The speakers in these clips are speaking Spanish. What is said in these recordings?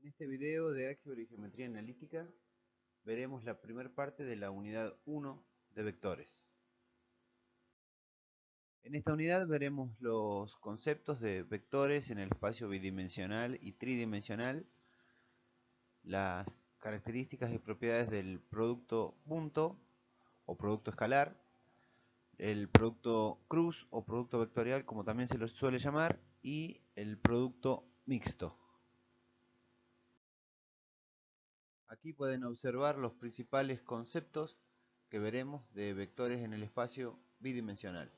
este video de álgebra y geometría analítica veremos la primera parte de la unidad 1 de vectores. En esta unidad veremos los conceptos de vectores en el espacio bidimensional y tridimensional, las características y propiedades del producto punto o producto escalar, el producto cruz o producto vectorial como también se lo suele llamar, y el producto mixto. Aquí pueden observar los principales conceptos que veremos de vectores en el espacio bidimensional.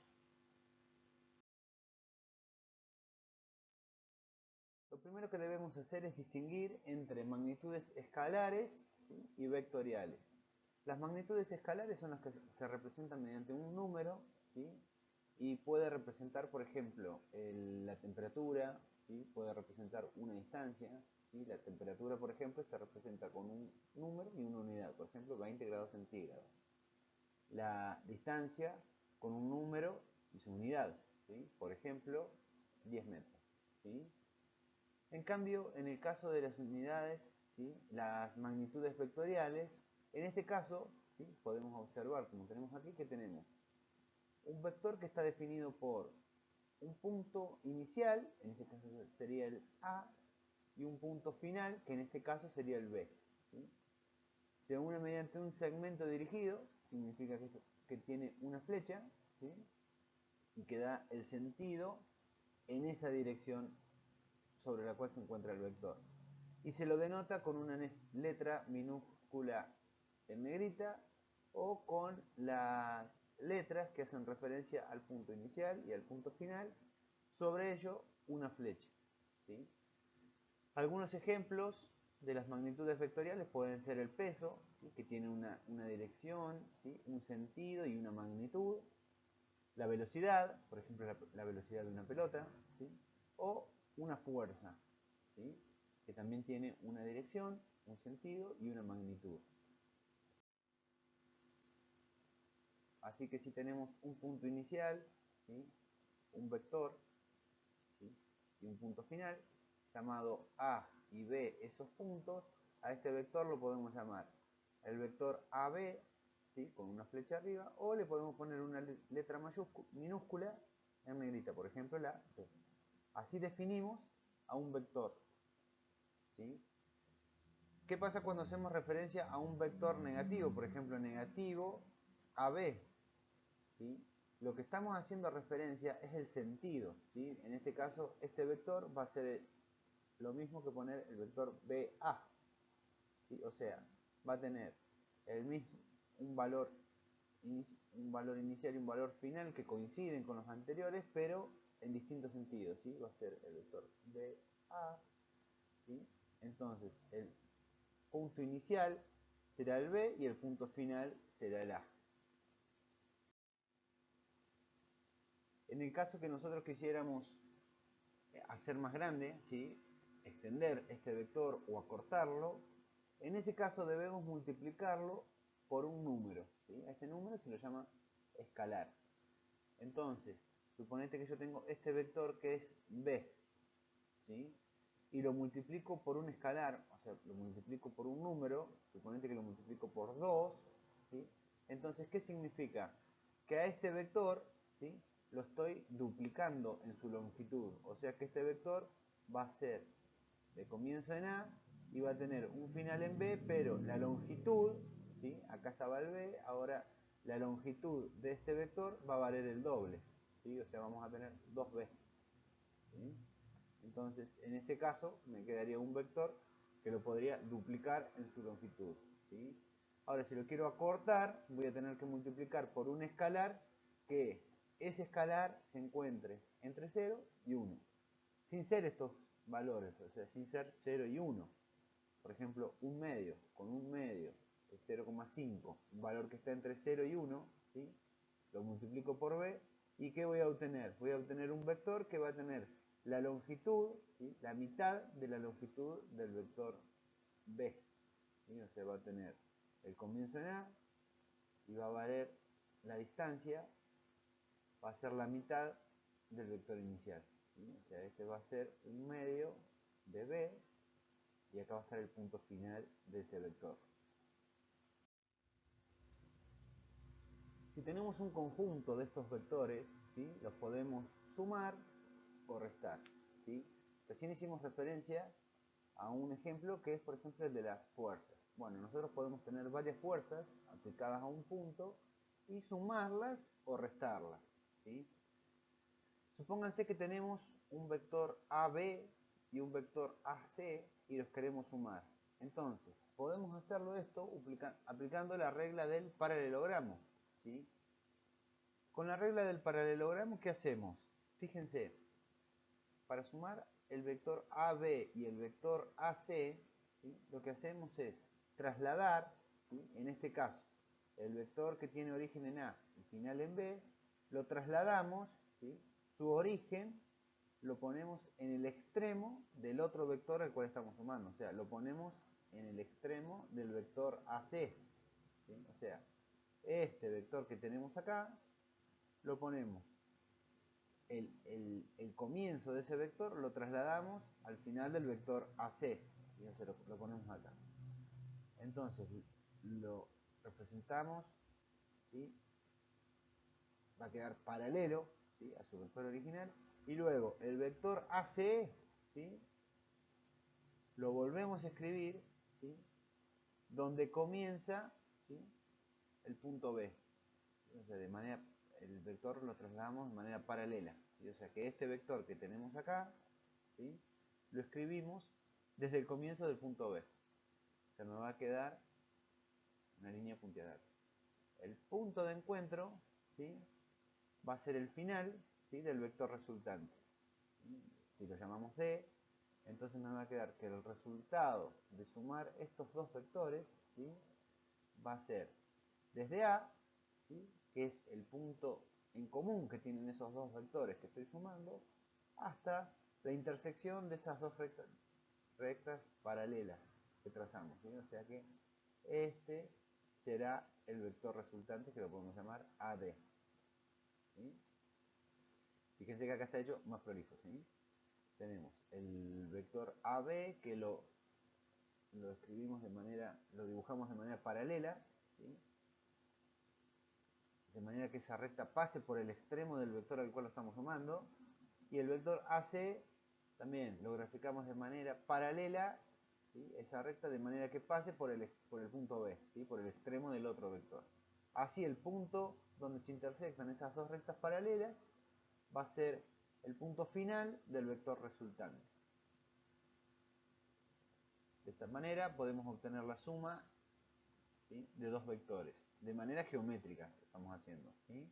Lo primero que debemos hacer es distinguir entre magnitudes escalares y vectoriales. Las magnitudes escalares son las que se representan mediante un número, ¿sí? Y puede representar, por ejemplo, la temperatura, ¿sí? Puede representar una distancia, ¿sí? La temperatura, por ejemplo, se representa con un número y una unidad, por ejemplo, 20 grados centígrados. La distancia con un número y su unidad, ¿sí? Por ejemplo, 10 metros, ¿sí? En cambio, en el caso de las unidades, ¿sí? Las magnitudes vectoriales, en este caso, ¿sí? Podemos observar, como tenemos aquí, que tenemos un vector que está definido por un punto inicial, en este caso sería el A, y un punto final, que en este caso sería el B, ¿sí? Se une mediante un segmento dirigido, significa que tiene una flecha, ¿sí? Y que da el sentido en esa dirección sobre la cual se encuentra el vector. Y se lo denota con una letra minúscula en negrita o con las letras que hacen referencia al punto inicial y al punto final, sobre ello una flecha, ¿sí? Algunos ejemplos de las magnitudes vectoriales pueden ser el peso, ¿sí? Que tiene una dirección, ¿sí? Un sentido y una magnitud. La velocidad, por ejemplo la velocidad de una pelota, ¿sí? O una fuerza, ¿sí? Que también tiene una dirección, un sentido y una magnitud. Así que si tenemos un punto inicial, ¿sí? Un vector, ¿sí? Y un punto final, llamado A y B esos puntos, a este vector lo podemos llamar el vector AB, ¿sí? Con una flecha arriba, o le podemos poner una letra minúscula en negrita, por ejemplo la B. Así definimos a un vector, ¿sí? ¿Qué pasa cuando hacemos referencia a un vector negativo? Por ejemplo, negativo AB, ¿sí? Lo que estamos haciendo referencia es el sentido, ¿sí? En este caso, este vector va a ser lo mismo que poner el vector BA, ¿sí? O sea, va a tener el mismo, un valor inicial y un valor final que coinciden con los anteriores, pero en distintos sentidos, ¿sí? Va a ser el vector BA, ¿sí? Entonces, el punto inicial será el B y el punto final será el A. En el caso que nosotros quisiéramos hacer más grande, ¿sí? Extender este vector o acortarlo, en ese caso debemos multiplicarlo por un número, ¿sí? A este número se lo llama escalar. Entonces, suponete que yo tengo este vector que es B, ¿sí? Y lo multiplico por un escalar, o sea, lo multiplico por un número, suponete que lo multiplico por 2, ¿sí? Entonces, ¿qué significa? Que a este vector, ¿sí? Lo estoy duplicando en su longitud, o sea que este vector va a ser de comienzo en A y va a tener un final en B, pero la longitud, ¿sí? Acá estaba el B, ahora la longitud de este vector va a valer el doble, ¿sí? O sea, vamos a tener 2B, ¿sí? Entonces, en este caso, me quedaría un vector que lo podría duplicar en su longitud, ¿sí? Ahora, si lo quiero acortar, voy a tener que multiplicar por un escalar que ese escalar se encuentre entre 0 y 1. Sin ser estos valores, o sea, sin ser 0 y 1. Por ejemplo, un medio, con un medio es 0,5, un valor que está entre 0 y 1, ¿sí? Lo multiplico por b, ¿y qué voy a obtener? Voy a obtener un vector que va a tener la longitud, ¿sí? La mitad de la longitud del vector b, ¿sí? O sea, va a tener el comienzo en a y va a valer la distancia, va a ser la mitad del vector inicial, ¿sí? O sea, este va a ser un medio de b y acá va a estar el punto final de ese vector. Si tenemos un conjunto de estos vectores, ¿sí?, los podemos sumar o restar, ¿sí? Recién hicimos referencia a un ejemplo que es, por ejemplo, el de las fuerzas. Bueno, nosotros podemos tener varias fuerzas aplicadas a un punto y sumarlas o restarlas, ¿sí? Supónganse que tenemos un vector AB y un vector AC y los queremos sumar. Entonces, podemos hacerlo esto aplicando la regla del paralelogramo, ¿sí? Con la regla del paralelogramo, ¿qué hacemos? Fíjense, para sumar el vector AB y el vector AC, ¿sí?, lo que hacemos es trasladar, ¿sí?, en este caso, el vector que tiene origen en A y final en B, lo trasladamos, ¿sí?, su origen lo ponemos en el extremo del otro vector al cual estamos sumando, o sea, lo ponemos en el extremo del vector AC, ¿sí? O sea, este vector que tenemos acá, lo ponemos, el comienzo de ese vector lo trasladamos al final del vector AC, ¿sí? O sea, lo ponemos acá. Entonces, lo representamos, ¿sí?, va a quedar paralelo, ¿sí?, a su vector original, y luego el vector ACE, ¿sí?, lo volvemos a escribir, ¿sí?, donde comienza, ¿sí?, el punto B. O sea, el vector lo trasladamos de manera paralela, ¿sí? O sea que este vector que tenemos acá, ¿sí?, lo escribimos desde el comienzo del punto B. O sea, me va a quedar una línea punteada. El punto de encuentro, ¿sí?, va a ser el final, ¿sí?, del vector resultante. Si lo llamamos D, entonces me va a quedar que el resultado de sumar estos dos vectores, ¿sí?, va a ser desde A, ¿sí?, que es el punto en común que tienen esos dos vectores que estoy sumando, hasta la intersección de esas dos rectas paralelas que trazamos, ¿sí? O sea que este será el vector resultante, que lo podemos llamar AD, ¿sí? Fíjense que acá está hecho más prolijo, ¿sí? Tenemos el vector AB que lo escribimos lo dibujamos de manera paralela, ¿sí?, de manera que esa recta pase por el extremo del vector al cual lo estamos sumando, y el vector AC también lo graficamos de manera paralela, ¿sí?, esa recta, de manera que pase por el punto B, ¿sí?, por el extremo del otro vector. Así el punto donde se intersectan esas dos rectas paralelas va a ser el punto final del vector resultante. De esta manera podemos obtener la suma, ¿sí?, de dos vectores, de manera geométrica estamos haciendo, ¿sí?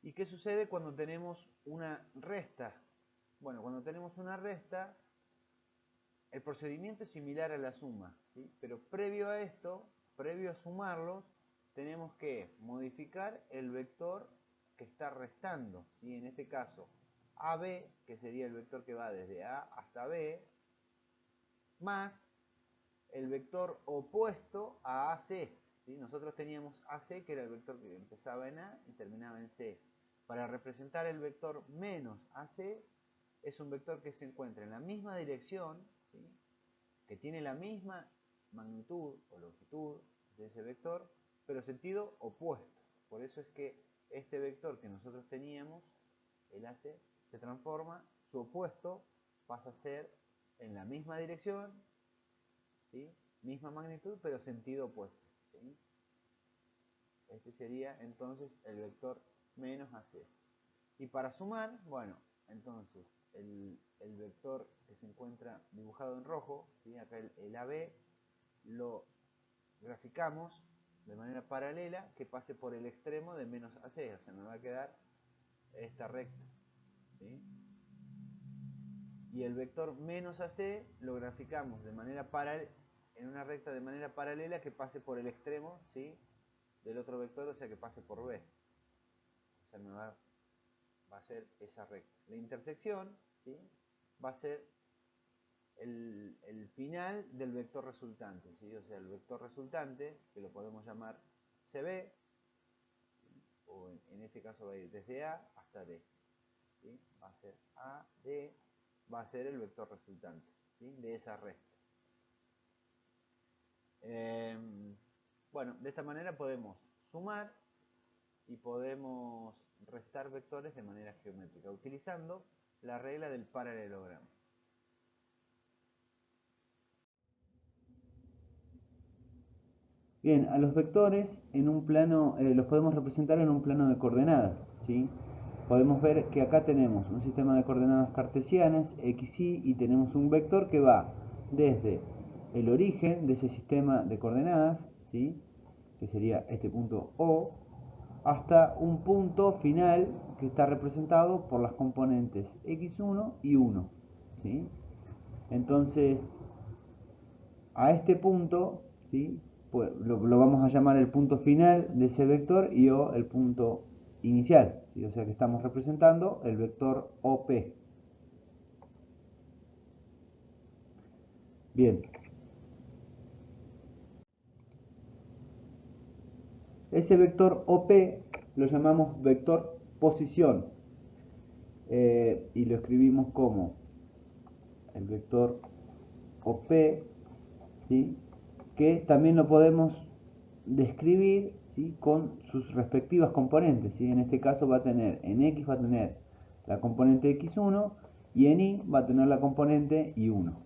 ¿Y qué sucede cuando tenemos una resta? Bueno, cuando tenemos una resta, el procedimiento es similar a la suma, ¿sí?, pero previo a esto, previo a sumarlos, tenemos que modificar el vector que está restando, ¿sí? En este caso, AB, que sería el vector que va desde A hasta B, más el vector opuesto a AC, ¿sí? Nosotros teníamos AC, que era el vector que empezaba en A y terminaba en C. Para representar el vector menos AC, es un vector que se encuentra en la misma dirección, ¿sí?, que tiene la misma magnitud o longitud de ese vector, pero sentido opuesto. Por eso es que este vector que nosotros teníamos, el AC, se transforma, su opuesto pasa a ser en la misma dirección, ¿sí?, misma magnitud, pero sentido opuesto, ¿sí? Este sería entonces el vector menos AC. Y para sumar, bueno, entonces el vector que se encuentra dibujado en rojo, ¿sí?, acá el AB, lo graficamos de manera paralela que pase por el extremo de menos AC, o sea, me va a quedar esta recta, ¿sí? Y el vector menos AC lo graficamos de manera en una recta de manera paralela que pase por el extremo, ¿sí?, del otro vector, o sea, que pase por B. O sea, va a ser esa recta. La intersección, ¿sí?, va a ser el final del vector resultante, ¿sí? O sea, el vector resultante, que lo podemos llamar CB, o en este caso va a ir desde A hasta D, ¿sí? Va a ser A, D, va a ser el vector resultante, ¿sí? De esa resta. Bueno, de esta manera podemos sumar y podemos restar vectores de manera geométrica, utilizando la regla del paralelogramo. Bien, a los vectores en un plano, los podemos representar en un plano de coordenadas, ¿sí? Podemos ver que acá tenemos un sistema de coordenadas cartesianas, x, y tenemos un vector que va desde el origen de ese sistema de coordenadas, ¿sí? Que sería este punto O, hasta un punto final que está representado por las componentes x1 y 1, ¿sí? Entonces, a este punto, ¿sí? Pues lo vamos a llamar el punto final de ese vector y O el punto inicial, ¿sí? O sea que estamos representando el vector OP. Bien, ese vector OP lo llamamos vector posición y lo escribimos como el vector OP, ¿sí? Que también lo podemos describir, ¿sí? Con sus respectivas componentes, ¿sí? En este caso va a tener, en X va a tener la componente x1 y en Y va a tener la componente y1.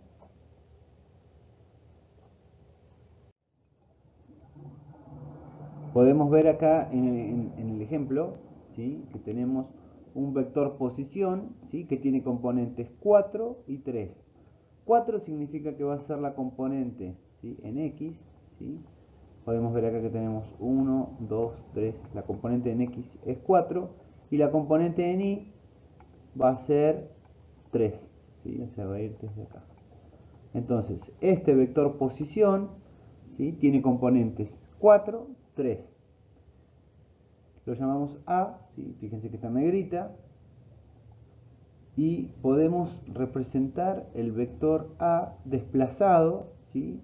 Podemos ver acá en el ejemplo, ¿sí? Que tenemos un vector posición, ¿sí? Que tiene componentes 4 y 3. 4 significa que va a ser la componente, ¿sí? En X, ¿sí? Podemos ver acá que tenemos 1, 2, 3. La componente en X es 4 y la componente en Y va a ser 3. ¿Sí? O sea, va a ir desde acá. Entonces, este vector posición, ¿sí? Tiene componentes 4, 3. Lo llamamos A, ¿sí? Fíjense que está en negrita. Y podemos representar el vector A desplazado, ¿sí?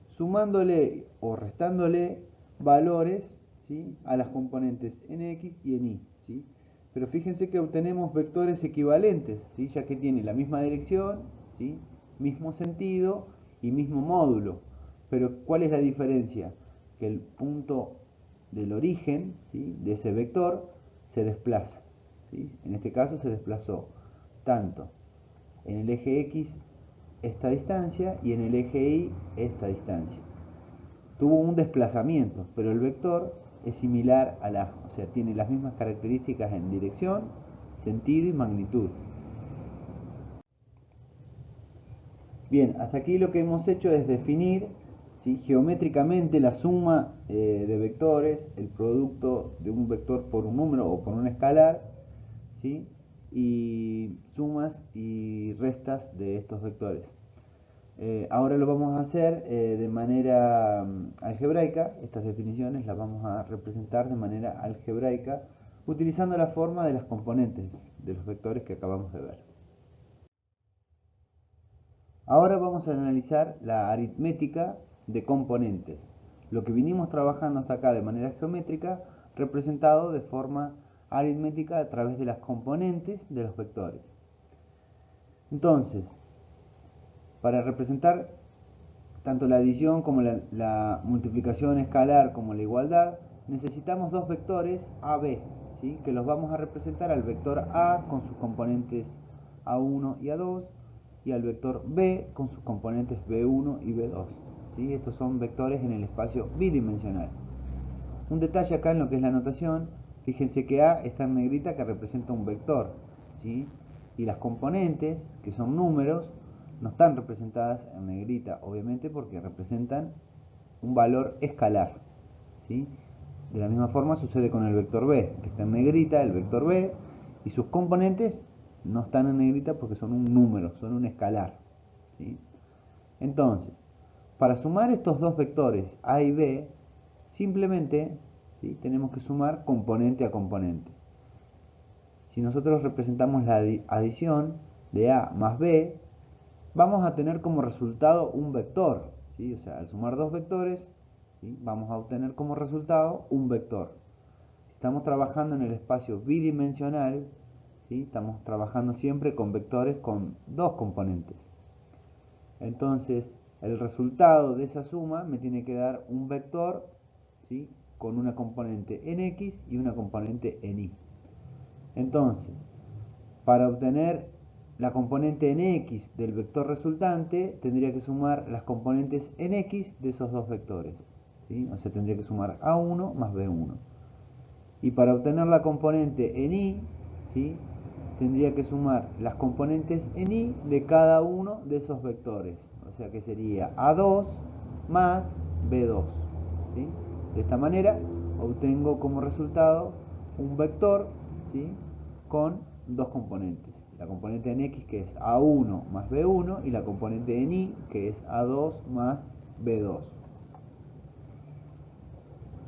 Sumándole o restándole valores, ¿sí? A las componentes en X y en Y, ¿sí? Pero fíjense que obtenemos vectores equivalentes, ¿sí? Ya que tiene la misma dirección, ¿sí? Mismo sentido y mismo módulo. Pero ¿cuál es la diferencia? Que el punto del origen, ¿sí? De ese vector se desplaza, ¿sí? En este caso se desplazó tanto en el eje X esta distancia y en el eje Y esta distancia. Tuvo un desplazamiento, pero el vector es similar a la, o sea, tiene las mismas características en dirección, sentido y magnitud. Bien, hasta aquí lo que hemos hecho es definir, ¿sí? Geométricamente la suma de vectores, el producto de un vector por un número o por un escalar, ¿sí? Y sumas y restas de estos vectores. Ahora lo vamos a hacer de manera algebraica. Estas definiciones las vamos a representar de manera algebraica utilizando la forma de las componentes de los vectores que acabamos de ver. Ahora vamos a analizar la aritmética de componentes, lo que vinimos trabajando hasta acá de manera geométrica representado de forma aritmética a través de las componentes de los vectores. Entonces, para representar tanto la adición como la multiplicación escalar como la igualdad, necesitamos dos vectores AB, ¿sí? Que los vamos a representar al vector A con sus componentes A1 y A2 y al vector B con sus componentes B1 y B2. ¿Sí? Estos son vectores en el espacio bidimensional. Un detalle acá en lo que es la notación, fíjense que A está en negrita que representa un vector, ¿sí? Y las componentes, que son números, no están representadas en negrita, obviamente porque representan un valor escalar, ¿sí? De la misma forma sucede con el vector B, que está en negrita, el vector B, y sus componentes no están en negrita porque son un número, son un escalar, ¿sí? Entonces, para sumar estos dos vectores A y B, simplemente, ¿sí? Tenemos que sumar componente a componente. Si nosotros representamos la adición de A más B, vamos a tener como resultado un vector, ¿sí? O sea, al sumar dos vectores, ¿sí? Vamos a obtener como resultado un vector. Si estamos trabajando en el espacio bidimensional, ¿sí? Estamos trabajando siempre con vectores con dos componentes. Entonces, el resultado de esa suma me tiene que dar un vector, ¿sí?, con una componente en X y una componente en Y. Entonces, para obtener la componente en X del vector resultante, tendría que sumar las componentes en X de esos dos vectores, ¿sí? O sea, tendría que sumar A1 más B1. Y para obtener la componente en Y, ¿sí?, tendría que sumar las componentes en Y de cada uno de esos vectores. O sea que sería A2 más B2, ¿sí? De esta manera obtengo como resultado un vector, ¿sí?, con dos componentes. La componente en X, que es A1 más B1, y la componente en Y, que es A2 más B2.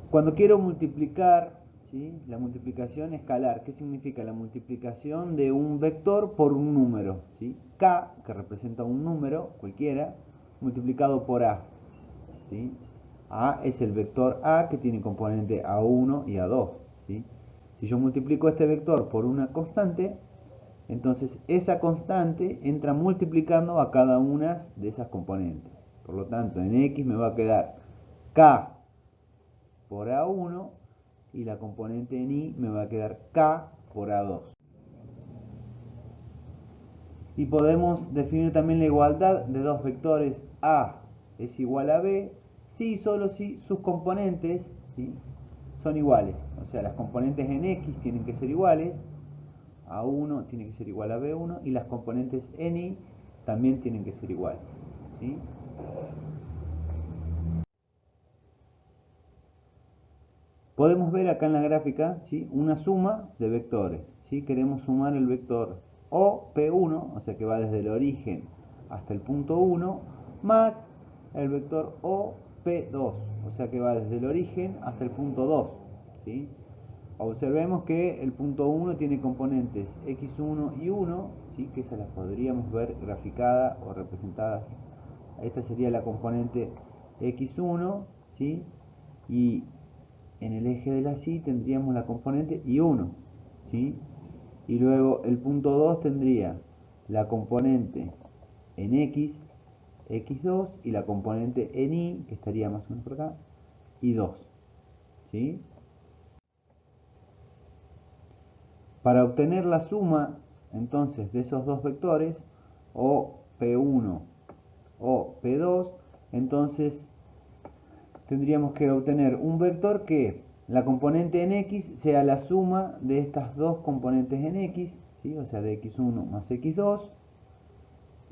Cuando quiero multiplicar, ¿sí?, la multiplicación escalar, ¿qué significa? La multiplicación de un vector por un número, ¿sí? K, que representa un número cualquiera, multiplicado por A, ¿sí? A es el vector A, que tiene componente A1 y A2, ¿sí? Si yo multiplico este vector por una constante, entonces esa constante entra multiplicando a cada una de esas componentes. Por lo tanto, en X me va a quedar K por A1 y la componente en Y me va a quedar K por A2. Y podemos definir también la igualdad de dos vectores A es igual a B si y solo si sus componentes, ¿sí?, son iguales. O sea, las componentes en X tienen que ser iguales, A1 tiene que ser igual a B1 y las componentes en Y también tienen que ser iguales, ¿sí? Podemos ver acá en la gráfica, ¿sí?, una suma de vectores, ¿sí? Queremos sumar el vector OP1, o sea que va desde el origen hasta el punto 1, más el vector OP2, o sea que va desde el origen hasta el punto 2, ¿sí? Observemos que el punto 1 tiene componentes x1 y 1, ¿sí?, que esas las podríamos ver graficadas o representadas. Esta sería la componente x1, ¿sí?, y en el eje de la Y tendríamos la componente Y1, ¿sí? Y luego el punto 2 tendría la componente en X, X2, y la componente en Y, que estaría más o menos por acá, Y2, ¿sí? Para obtener la suma, entonces, de esos dos vectores, o P1 o P2, entonces tendríamos que obtener un vector que la componente en X sea la suma de estas dos componentes en X, ¿sí?, o sea, de X1 más X2,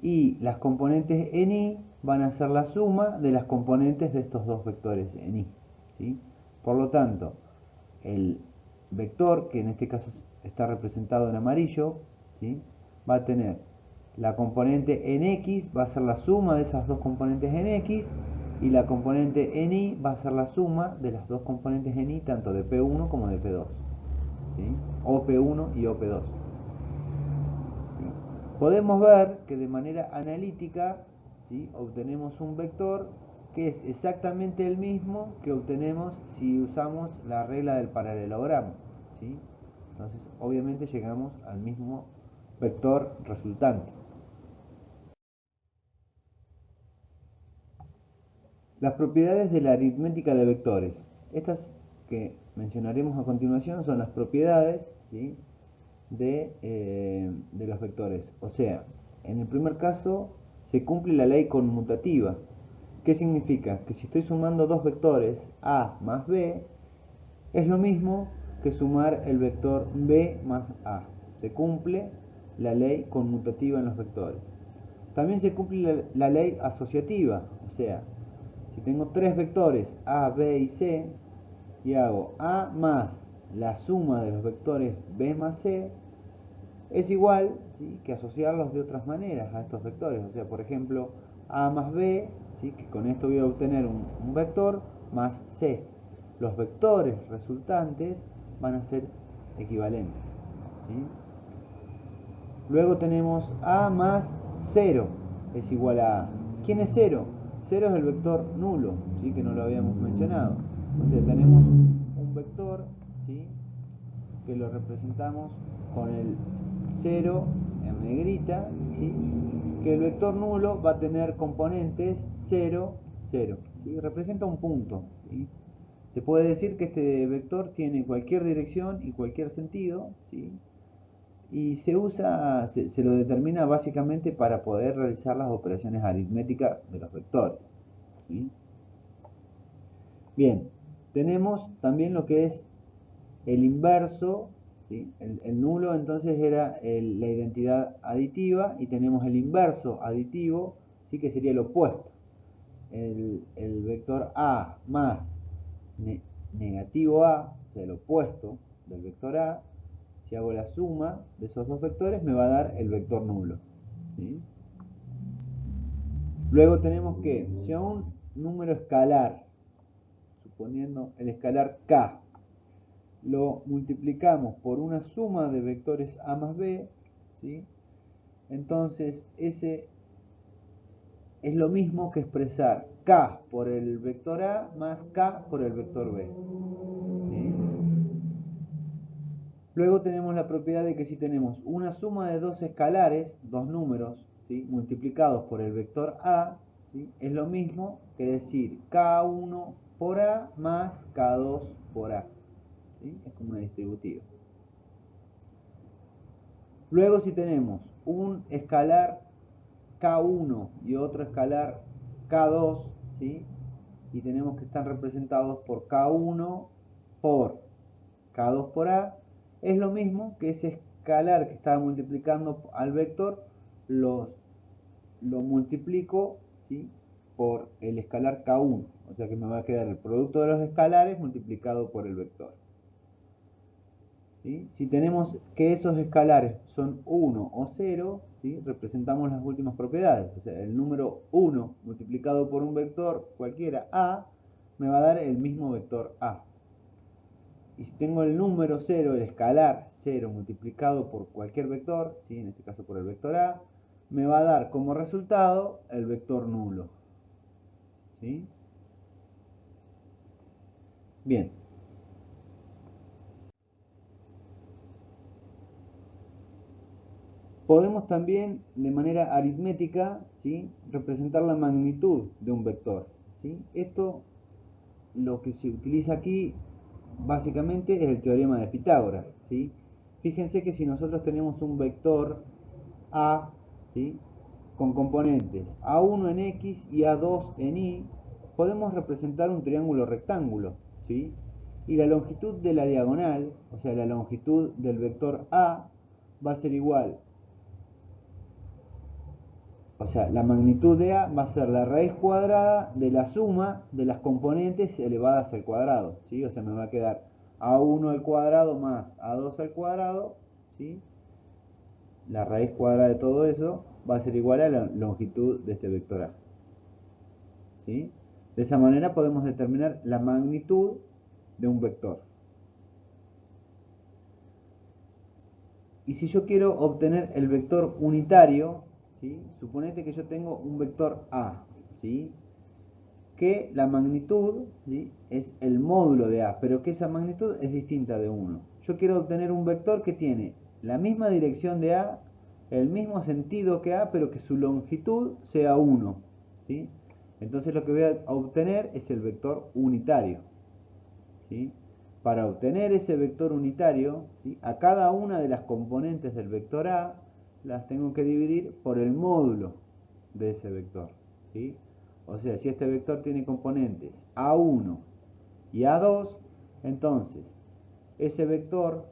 y las componentes en Y van a ser la suma de las componentes de estos dos vectores en Y, ¿sí? Por lo tanto, el vector, que en este caso está representado en amarillo, ¿sí?, va a tener la componente en X, va a ser la suma de esas dos componentes en X, y la componente en Y va a ser la suma de las dos componentes en Y, tanto de P1 como de P2, ¿sí?, OP1 y OP2. Podemos ver que de manera analítica, ¿sí?, obtenemos un vector que es exactamente el mismo que obtenemos si usamos la regla del paralelogramo, ¿sí? Entonces, obviamente llegamos al mismo vector resultante. Las propiedades de la aritmética de vectores. Estas que mencionaremos a continuación son las propiedades, ¿sí?, de los vectores. O sea, en el primer caso se cumple la ley conmutativa. ¿Qué significa? Que si estoy sumando dos vectores A más B, es lo mismo que sumar el vector B más A. Se cumple la ley conmutativa en los vectores. También se cumple la ley asociativa. O sea, si tengo tres vectores A, B y C y hago A más la suma de los vectores B más C, es igual, ¿sí?, que asociarlos de otras maneras a estos vectores. O sea, por ejemplo, A más B, ¿sí?, que con esto voy a obtener un vector, más C. Los vectores resultantes van a ser equivalentes, ¿sí? Luego tenemos A más 0 es igual a A. ¿Quién es 0? 0 es el vector nulo, ¿sí?, que no lo habíamos mencionado. O sea, tenemos un vector, ¿sí?, que lo representamos con el 0 en negrita, ¿sí? Que el vector nulo va a tener componentes 0, 0, ¿sí? Representa un punto, ¿sí? Se puede decir que este vector tiene cualquier dirección y cualquier sentido, ¿sí? Y se usa, se lo determina básicamente para poder realizar las operaciones aritméticas de los vectores, ¿sí? Bien, tenemos también lo que es el inverso, ¿sí? El nulo entonces era la identidad aditiva, y tenemos el inverso aditivo, ¿sí? Que sería el opuesto. El vector A más negativo A, o sea, el opuesto del vector A, si hago la suma de esos dos vectores me va a dar el vector nulo, ¿sí? Luego tenemos que, si a un número escalar, suponiendo el escalar k, lo multiplicamos por una suma de vectores a más b, ¿sí? Entonces ese es lo mismo que expresar k por el vector a más k por el vector b, ¿sí? Luego tenemos la propiedad de que si tenemos una suma de dos escalares, dos números, ¿sí? Multiplicados por el vector a, ¿sí? Es lo mismo que decir k1 por a más k2 por a, ¿sí? Es como una distributiva. Luego si tenemos un escalar k1 y otro escalar k2, ¿sí? Y tenemos que estar representados por k1 por k2 por a, es lo mismo que ese escalar que estaba multiplicando al vector, lo multiplico, ¿sí? Por el escalar k1, o sea que me va a quedar el producto de los escalares multiplicado por el vector, ¿sí? Si tenemos que esos escalares son 1 o 0, ¿sí? Representamos las últimas propiedades, o sea, el número 1 multiplicado por un vector cualquiera a, me va a dar el mismo vector a. Y si tengo el número 0, el escalar 0 multiplicado por cualquier vector, ¿sí? En este caso por el vector a, me va a dar como resultado el vector nulo, ¿sí? Bien. Podemos también de manera aritmética, ¿sí? Representar la magnitud de un vector, ¿sí? Esto, lo que se utiliza aquí básicamente es el teorema de Pitágoras, ¿sí? Fíjense que si nosotros tenemos un vector a, ¿sí? Con componentes a1 en x y a2 en y, podemos representar un triángulo rectángulo, ¿sí? Y la longitud de la diagonal, o sea, la longitud del vector a, va a ser igual, o sea, la magnitud de a va a ser la raíz cuadrada de la suma de las componentes elevadas al cuadrado, ¿sí? O sea, me va a quedar a1 al cuadrado más a2 al cuadrado, ¿sí? La raíz cuadrada de todo eso va a ser igual a la longitud de este vector a, ¿sí? De esa manera podemos determinar la magnitud de un vector. Y si yo quiero obtener el vector unitario, ¿sí? Suponete que yo tengo un vector a, ¿sí? Que la magnitud, ¿sí? Es el módulo de a, pero que esa magnitud es distinta de 1. Yo quiero obtener un vector que tiene la misma dirección de a, el mismo sentido que a, pero que su longitud sea 1, ¿sí? Entonces lo que voy a obtener es el vector unitario, ¿sí? Para obtener ese vector unitario, ¿sí? A cada una de las componentes del vector a las tengo que dividir por el módulo de ese vector, ¿sí? O sea, si este vector tiene componentes a1 y a2, entonces ese vector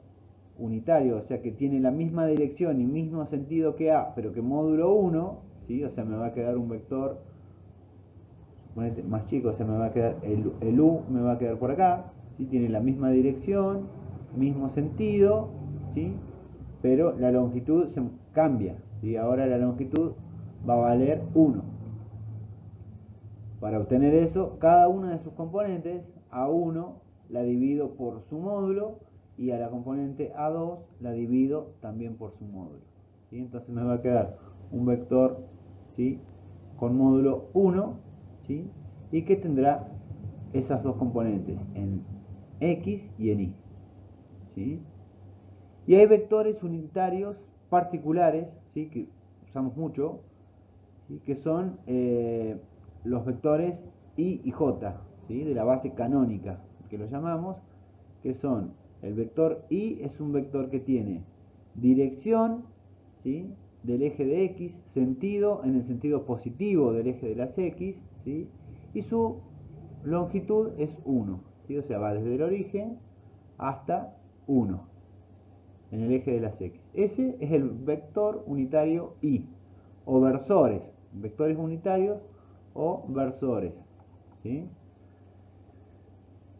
unitario, o sea que tiene la misma dirección y mismo sentido que a, pero que módulo 1, ¿sí? O sea, me va a quedar un vector más chico, o sea, me va a quedar el u, me va a quedar por acá, ¿sí? Tiene la misma dirección, mismo sentido, ¿sí? Pero la longitud se cambia, ¿sí? Ahora la longitud va a valer 1. Para obtener eso, cada una de sus componentes, a1 la divido por su módulo, y a la componente a2 la divido también por su módulo, ¿sí? Entonces me va a quedar un vector, ¿sí? Con módulo 1, ¿sí? Y que tendrá esas dos componentes en x y en y, ¿sí? Y hay vectores unitarios particulares, ¿sí? Que usamos mucho, ¿sí? Que son los vectores I y J, ¿sí? De la base canónica, que lo llamamos, que son el vector I es un vector que tiene dirección, ¿sí? Del eje de X, sentido en el sentido positivo del eje de las X, ¿sí? Y su longitud es 1, ¿sí? O sea, va desde el origen hasta 1 en el eje de las X. Ese es el vector unitario I, o versores, vectores unitarios o versores, ¿sí?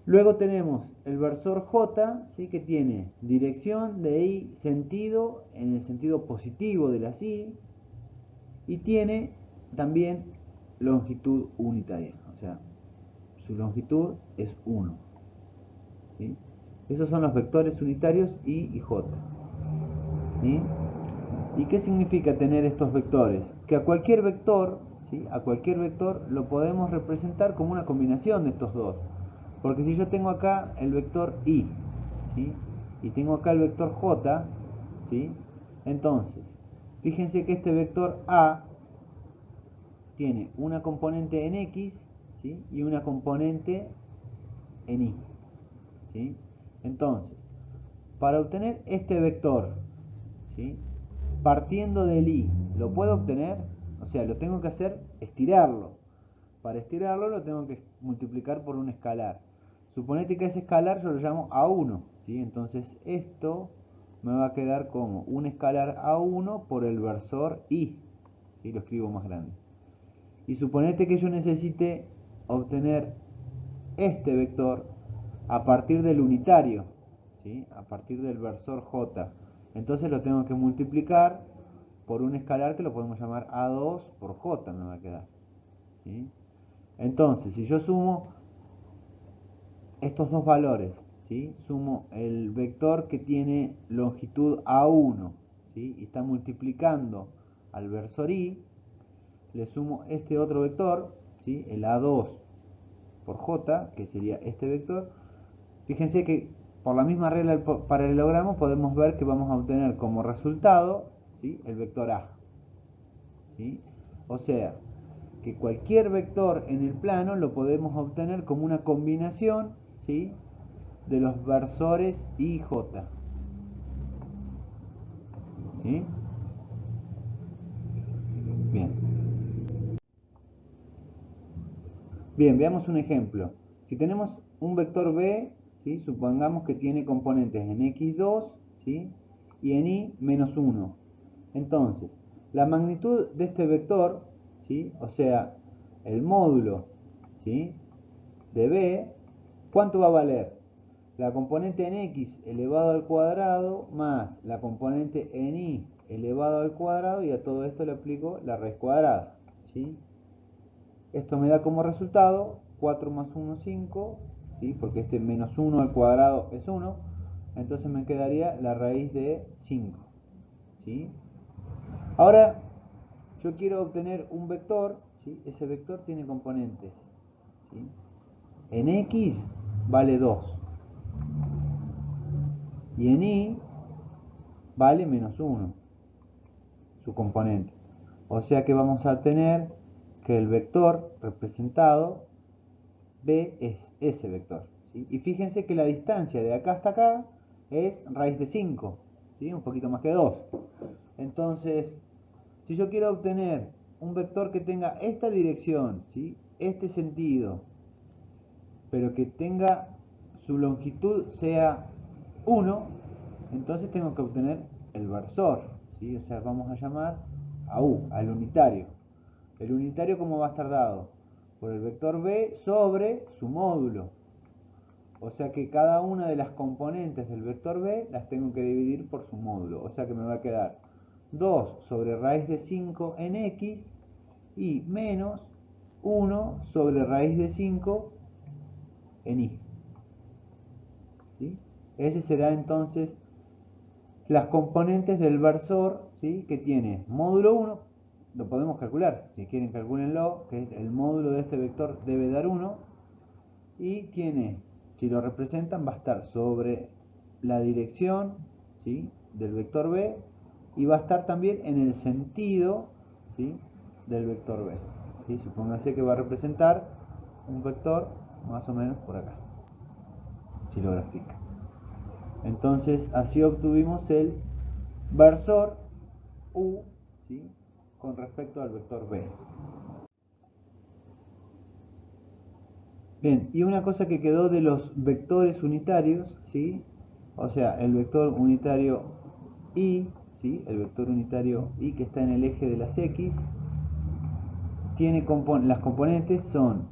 Luego tenemos el versor J, ¿sí? Que tiene dirección de I, sentido en el sentido positivo de las I, y tiene también longitud unitaria, o sea, su longitud es 1, ¿sí? Esos son los vectores unitarios I y J, ¿sí? ¿Y qué significa tener estos vectores? Que a cualquier vector, ¿sí? A cualquier vector lo podemos representar como una combinación de estos dos. Porque si yo tengo acá el vector I, ¿sí? Y tengo acá el vector J, ¿sí? Entonces, fíjense que este vector A tiene una componente en X, ¿sí? Y una componente en Y, ¿sí? Entonces, para obtener este vector, ¿sí? Partiendo del I, ¿lo puedo obtener? O sea, lo tengo que hacer estirarlo. Para estirarlo lo tengo que multiplicar por un escalar. Suponete que ese escalar yo lo llamo A1, ¿sí? Entonces esto me va a quedar como un escalar A1 por el versor I, ¿sí? Lo escribo más grande. Y suponete que yo necesite obtener este vector a partir del unitario, ¿sí? A partir del versor J. Entonces lo tengo que multiplicar por un escalar que lo podemos llamar A2 por J, me va a quedar, ¿sí? Entonces, si yo sumo estos dos valores, ¿sí? Sumo el vector que tiene longitud A1, ¿sí? Y está multiplicando al versor I, le sumo este otro vector, ¿sí? El A2 por J, que sería este vector. Fíjense que por la misma regla del paralelogramo podemos ver que vamos a obtener como resultado, ¿sí? El vector A, ¿sí? O sea, que cualquier vector en el plano lo podemos obtener como una combinación, ¿sí? De los versores I y J, ¿sí? Bien. Bien, veamos un ejemplo. Si tenemos un vector B, ¿sí? Supongamos que tiene componentes en x2, ¿sí? Y en y menos 1. Entonces, la magnitud de este vector, ¿sí? O sea, el módulo, ¿sí? De B, ¿cuánto va a valer? La componente en x elevado al cuadrado más la componente en y elevado al cuadrado, y a todo esto le aplico la raíz cuadrada, ¿sí? Esto me da como resultado 4 más 1, 5, ¿sí? Porque este menos 1 al cuadrado es 1, entonces me quedaría la raíz de 5, ¿sí? Ahora yo quiero obtener un vector, ¿sí? Ese vector tiene componentes, ¿sí? En x vale 2 y en y vale menos 1, su componente. O sea que vamos a tener que el vector representado B es ese vector, ¿sí? Y fíjense que la distancia de acá hasta acá es raíz de 5, ¿sí? Un poquito más que 2. Entonces, si yo quiero obtener un vector que tenga esta dirección, ¿sí? Este sentido, pero que tenga su longitud sea 1, entonces tengo que obtener el versor, ¿sí? O sea, vamos a llamar a U, al unitario. El unitario, ¿cómo va a estar dado? Por el vector B sobre su módulo. O sea que cada una de las componentes del vector B las tengo que dividir por su módulo. O sea que me va a quedar 2 sobre raíz de 5 en x y menos 1 sobre raíz de 5 en y, ¿sí? Ese será entonces las componentes del versor, ¿sí? Que tiene módulo 1, lo podemos calcular, si quieren calcúlenlo, que el módulo de este vector debe dar 1, y tiene, si lo representan, va a estar sobre la dirección, ¿sí? Del vector B y va a estar también en el sentido, ¿sí?, del vector B. ¿Sí? Supóngase que va a representar un vector más o menos por acá, si lo grafica. Entonces así obtuvimos el versor U, ¿sí?, con respecto al vector B. Bien, y una cosa que quedó de los vectores unitarios, ¿sí?, o sea, el vector unitario Y, ¿sí?, el vector unitario Y que está en el eje de las X, tiene las componentes son,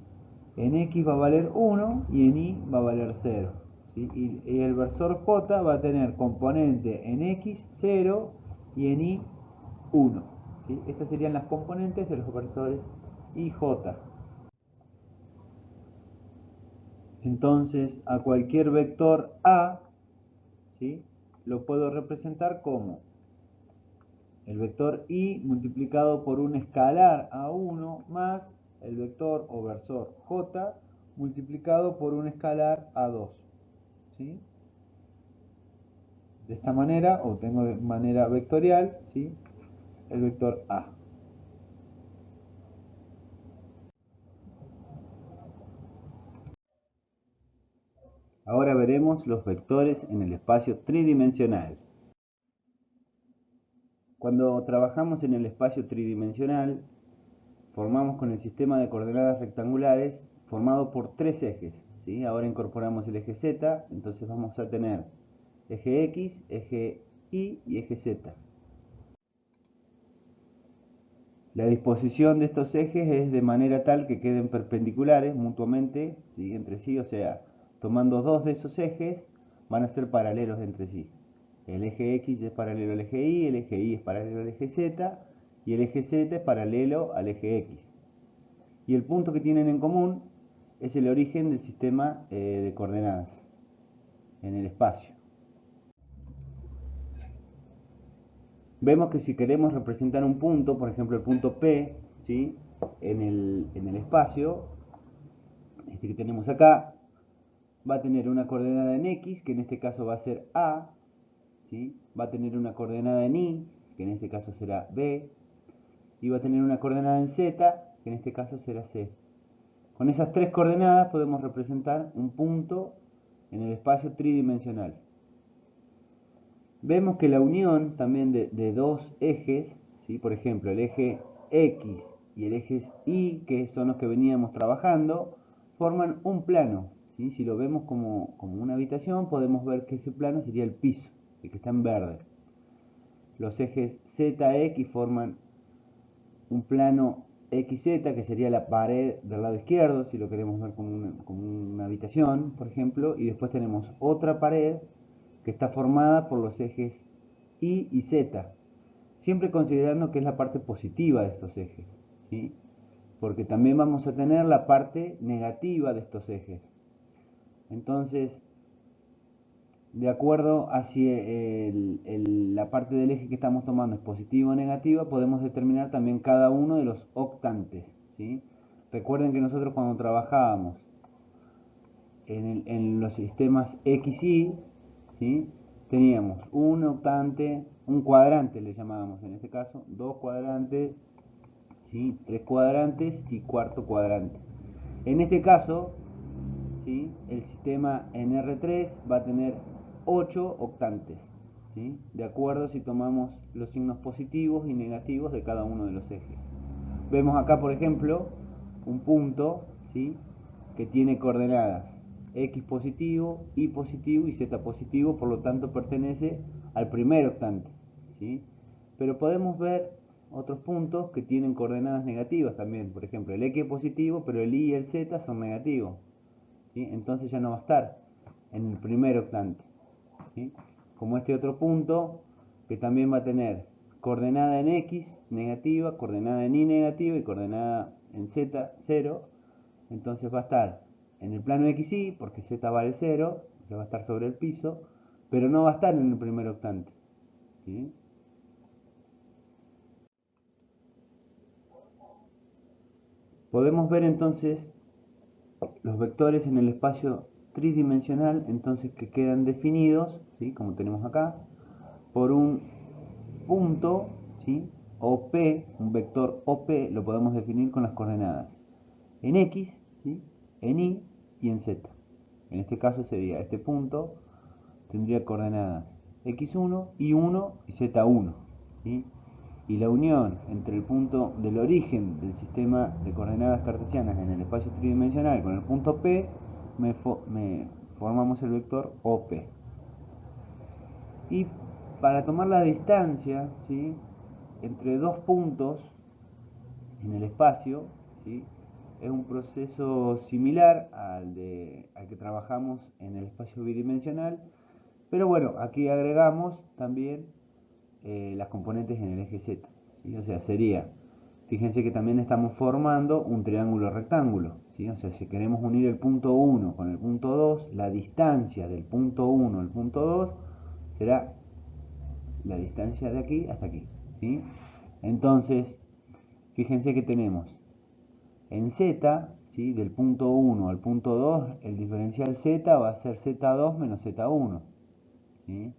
en X va a valer 1 y en Y va a valer 0. ¿Sí? Y el versor J va a tener componente en X 0 y en Y 1. ¿Sí? Estas serían las componentes de los versores I y J. Entonces, a cualquier vector A, ¿sí?, lo puedo representar como el vector I multiplicado por un escalar A1 más el vector o versor J multiplicado por un escalar A2. ¿Sí? De esta manera obtengo de manera vectorial, ¿sí?, el vector A. Ahora veremos los vectores en el espacio tridimensional. Cuando trabajamos en el espacio tridimensional, formamos con el sistema de coordenadas rectangulares formado por tres ejes. ¿Sí? Ahora incorporamos el eje Z, entonces vamos a tener eje X, eje Y y eje Z. La disposición de estos ejes es de manera tal que queden perpendiculares mutuamente, ¿sí?, entre sí, o sea, tomando dos de esos ejes van a ser paralelos entre sí. El eje X es paralelo al eje Y, el eje Y es paralelo al eje Z y el eje Z es paralelo al eje X. Y el punto que tienen en común es el origen del sistema de coordenadas en el espacio. Vemos que si queremos representar un punto, por ejemplo el punto P, ¿sí?, en el espacio, este que tenemos acá, va a tener una coordenada en X, que en este caso va a ser A, ¿sí?, va a tener una coordenada en Y, que en este caso será B, y va a tener una coordenada en Z, que en este caso será C. Con esas tres coordenadas podemos representar un punto en el espacio tridimensional. Vemos que la unión también de dos ejes, ¿sí?, por ejemplo el eje X y el eje Y, que son los que veníamos trabajando, forman un plano. ¿Sí? Si lo vemos como una habitación, podemos ver que ese plano sería el piso, el que está en verde. Los ejes Z, X forman un plano XZ, que sería la pared del lado izquierdo, si lo queremos ver como una habitación, por ejemplo, y después tenemos otra pared que está formada por los ejes Y y Z, siempre considerando que es la parte positiva de estos ejes, ¿sí?, porque también vamos a tener la parte negativa de estos ejes. Entonces, de acuerdo a si la parte del eje que estamos tomando es positiva o negativa, podemos determinar también cada uno de los octantes, ¿sí? Recuerden que nosotros cuando trabajábamos en los sistemas XY, ¿sí?, teníamos un octante, un cuadrante le llamábamos en este caso, dos cuadrantes, ¿sí?, tres cuadrantes y cuarto cuadrante. En este caso, ¿sí?, el sistema en R3 va a tener 8 octantes, ¿sí?, de acuerdo si tomamos los signos positivos y negativos de cada uno de los ejes. Vemos acá, por ejemplo, un punto, ¿sí?, que tiene coordenadas X positivo, Y positivo y Z positivo, por lo tanto pertenece al primer octante, ¿sí? Pero podemos ver otros puntos que tienen coordenadas negativas también, por ejemplo el X es positivo, pero el Y y el Z son negativos, ¿sí? Entonces ya no va a estar en el primer octante, ¿sí?, como este otro punto que también va a tener coordenada en X negativa, coordenada en Y negativa y coordenada en Z 0, entonces va a estar en el plano XY porque Z vale 0, que va a estar sobre el piso, pero no va a estar en el primer octante, ¿sí? Podemos ver entonces los vectores en el espacio tridimensional, entonces que quedan definidos, ¿sí?, como tenemos acá, por un punto, ¿sí? OP, un vector OP, lo podemos definir con las coordenadas en X, ¿sí? En Y y en Z. En este caso sería este punto, tendría coordenadas X1, Y1 y Z1, ¿sí? Y la unión entre el punto del origen del sistema de coordenadas cartesianas en el espacio tridimensional con el punto P, formamos el vector OP. Y para tomar la distancia, ¿sí? Entre dos puntos en el espacio, ¿sí? Es un proceso similar al que trabajamos en el espacio bidimensional, pero bueno, aquí agregamos también las componentes en el eje Z, ¿sí? O sea, sería, fíjense que también estamos formando un triángulo rectángulo, ¿sí? O sea, si queremos unir el punto 1 con el punto 2, la distancia del punto 1 al punto 2 será la distancia de aquí hasta aquí, ¿sí? Entonces, fíjense que tenemos en Z, ¿sí? Del punto 1 al punto 2, el diferencial Z va a ser Z2 menos Z1, ¿sí?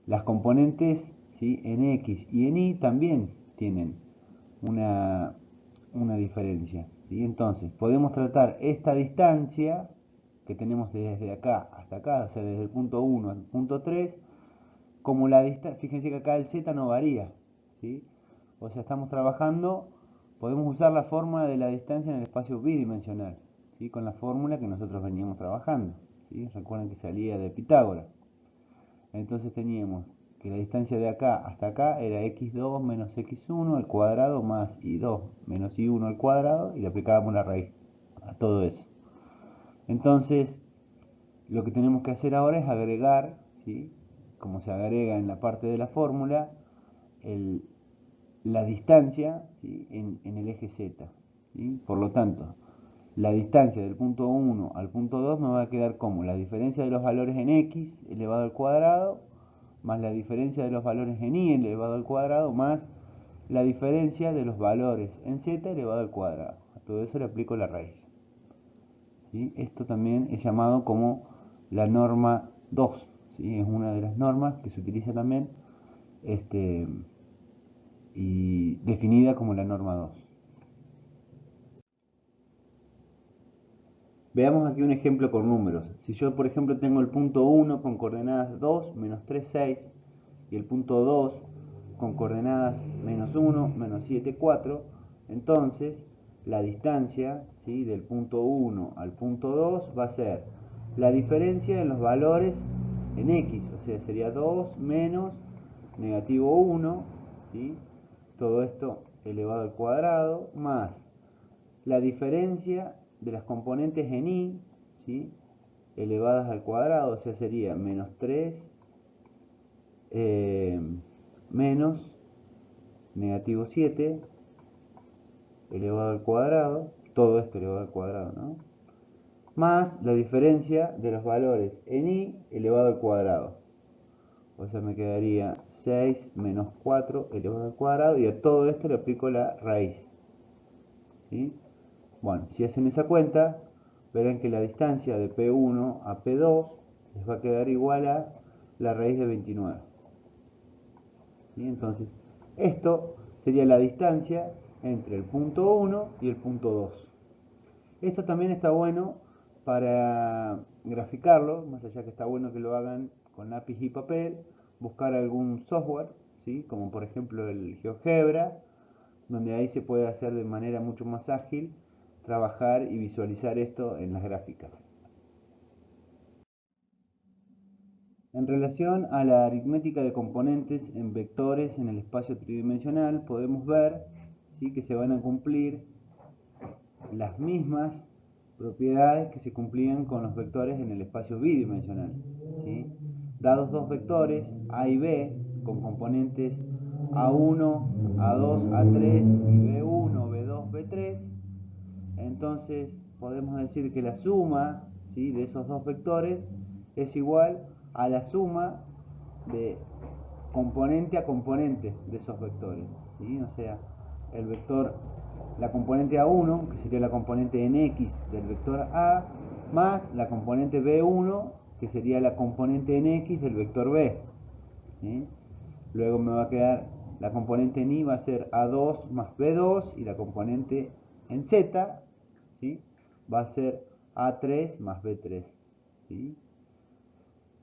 Las componentes, ¿sí? En X y en Y también tienen una, una diferencia, ¿sí? Entonces, podemos tratar esta distancia que tenemos desde acá hasta acá, o sea, desde el punto 1 al punto 3, como la distancia. Fíjense que acá el Z no varía, ¿sí? O sea, estamos trabajando, podemos usar la forma de la distancia en el espacio bidimensional, ¿sí? Con la fórmula que nosotros veníamos trabajando, ¿sí? Recuerden que salía de Pitágoras. Entonces teníamos que la distancia de acá hasta acá era x2 menos x1 al cuadrado más y2 menos y1 al cuadrado, y le aplicábamos la raíz a todo eso. Entonces, lo que tenemos que hacer ahora es agregar, ¿sí? Como se agrega en la parte de la fórmula, la distancia, ¿sí? en el eje Z, ¿sí? Por lo tanto, la distancia del punto 1 al punto 2 me va a quedar como la diferencia de los valores en X elevado al cuadrado, más la diferencia de los valores en Y elevado al cuadrado, más la diferencia de los valores en Z elevado al cuadrado. A todo eso le aplico la raíz, ¿sí? Esto también es llamado como la norma 2, ¿sí? Es una de las normas que se utiliza también y definida como la norma 2. Veamos aquí un ejemplo con números. Si yo, por ejemplo, tengo el punto 1 con coordenadas 2, menos 3, 6, y el punto 2 con coordenadas menos 1, menos 7, 4, entonces la distancia, ¿sí? Del punto 1 al punto 2 va a ser la diferencia en los valores en X, o sea, sería 2 menos negativo 1, ¿sí? Todo esto elevado al cuadrado, más la diferencia de las componentes en Y, ¿sí? Elevadas al cuadrado, o sea, sería menos 3 menos negativo 7 elevado al cuadrado, todo esto elevado al cuadrado, ¿no? Más la diferencia de los valores en Y elevado al cuadrado. O sea, me quedaría 6 menos 4 elevado al cuadrado, y a todo esto le aplico la raíz, ¿sí? Bueno, si hacen esa cuenta, verán que la distancia de P1 a P2 les va a quedar igual a la raíz de 29. ¿Sí? Entonces, esto sería la distancia entre el punto 1 y el punto 2. Esto también está bueno para graficarlo, más allá que está bueno que lo hagan con lápiz y papel, buscar algún software, ¿sí? Como por ejemplo el GeoGebra, donde ahí se puede hacer de manera mucho más ágil, trabajar y visualizar esto en las gráficas. En relación a la aritmética de componentes en vectores en el espacio tridimensional, podemos ver, ¿sí? Que se van a cumplir las mismas propiedades que se cumplían con los vectores en el espacio bidimensional, ¿sí? Dados dos vectores A y B con componentes A1, A2, A3 y B1, B2, B3, entonces podemos decir que la suma, ¿sí? De esos dos vectores es igual a la suma de componente a componente de esos vectores, ¿sí? O sea, el vector, la componente A1, que sería la componente en X del vector A, más la componente B1, que sería la componente en X del vector B, ¿sí? Luego me va a quedar la componente en Y va a ser A2 más B2 y la componente en Z, ¿sí?, va a ser A3 más B3, ¿sí?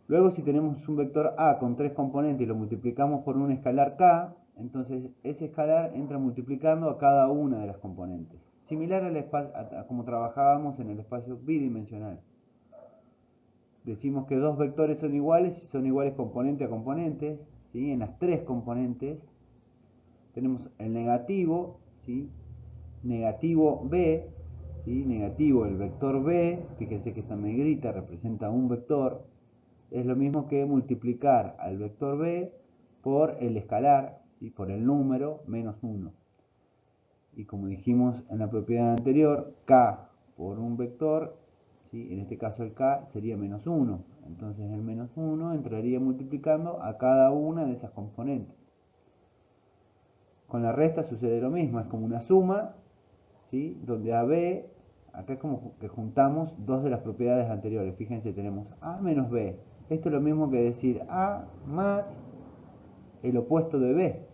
Luego, si tenemos un vector A con tres componentes y lo multiplicamos por un escalar K, entonces ese escalar entra multiplicando a cada una de las componentes. Similar a como trabajábamos en el espacio bidimensional. Decimos que dos vectores son iguales y son iguales componente a componente, ¿sí? En las tres componentes tenemos el negativo, ¿sí?, negativo B, ¿sí?, negativo el vector B, fíjense que esta negrita representa un vector, es lo mismo que multiplicar al vector B por el escalar, ¿sí?, por el número menos 1. Y como dijimos en la propiedad anterior, K por un vector, ¿sí?, en este caso el K sería menos 1. Entonces el menos 1 entraría multiplicando a cada una de esas componentes. Con la resta sucede lo mismo, es como una suma, ¿sí?, donde AB, acá es como que juntamos dos de las propiedades anteriores. Fíjense, tenemos A menos B. Esto es lo mismo que decir A más el opuesto de B,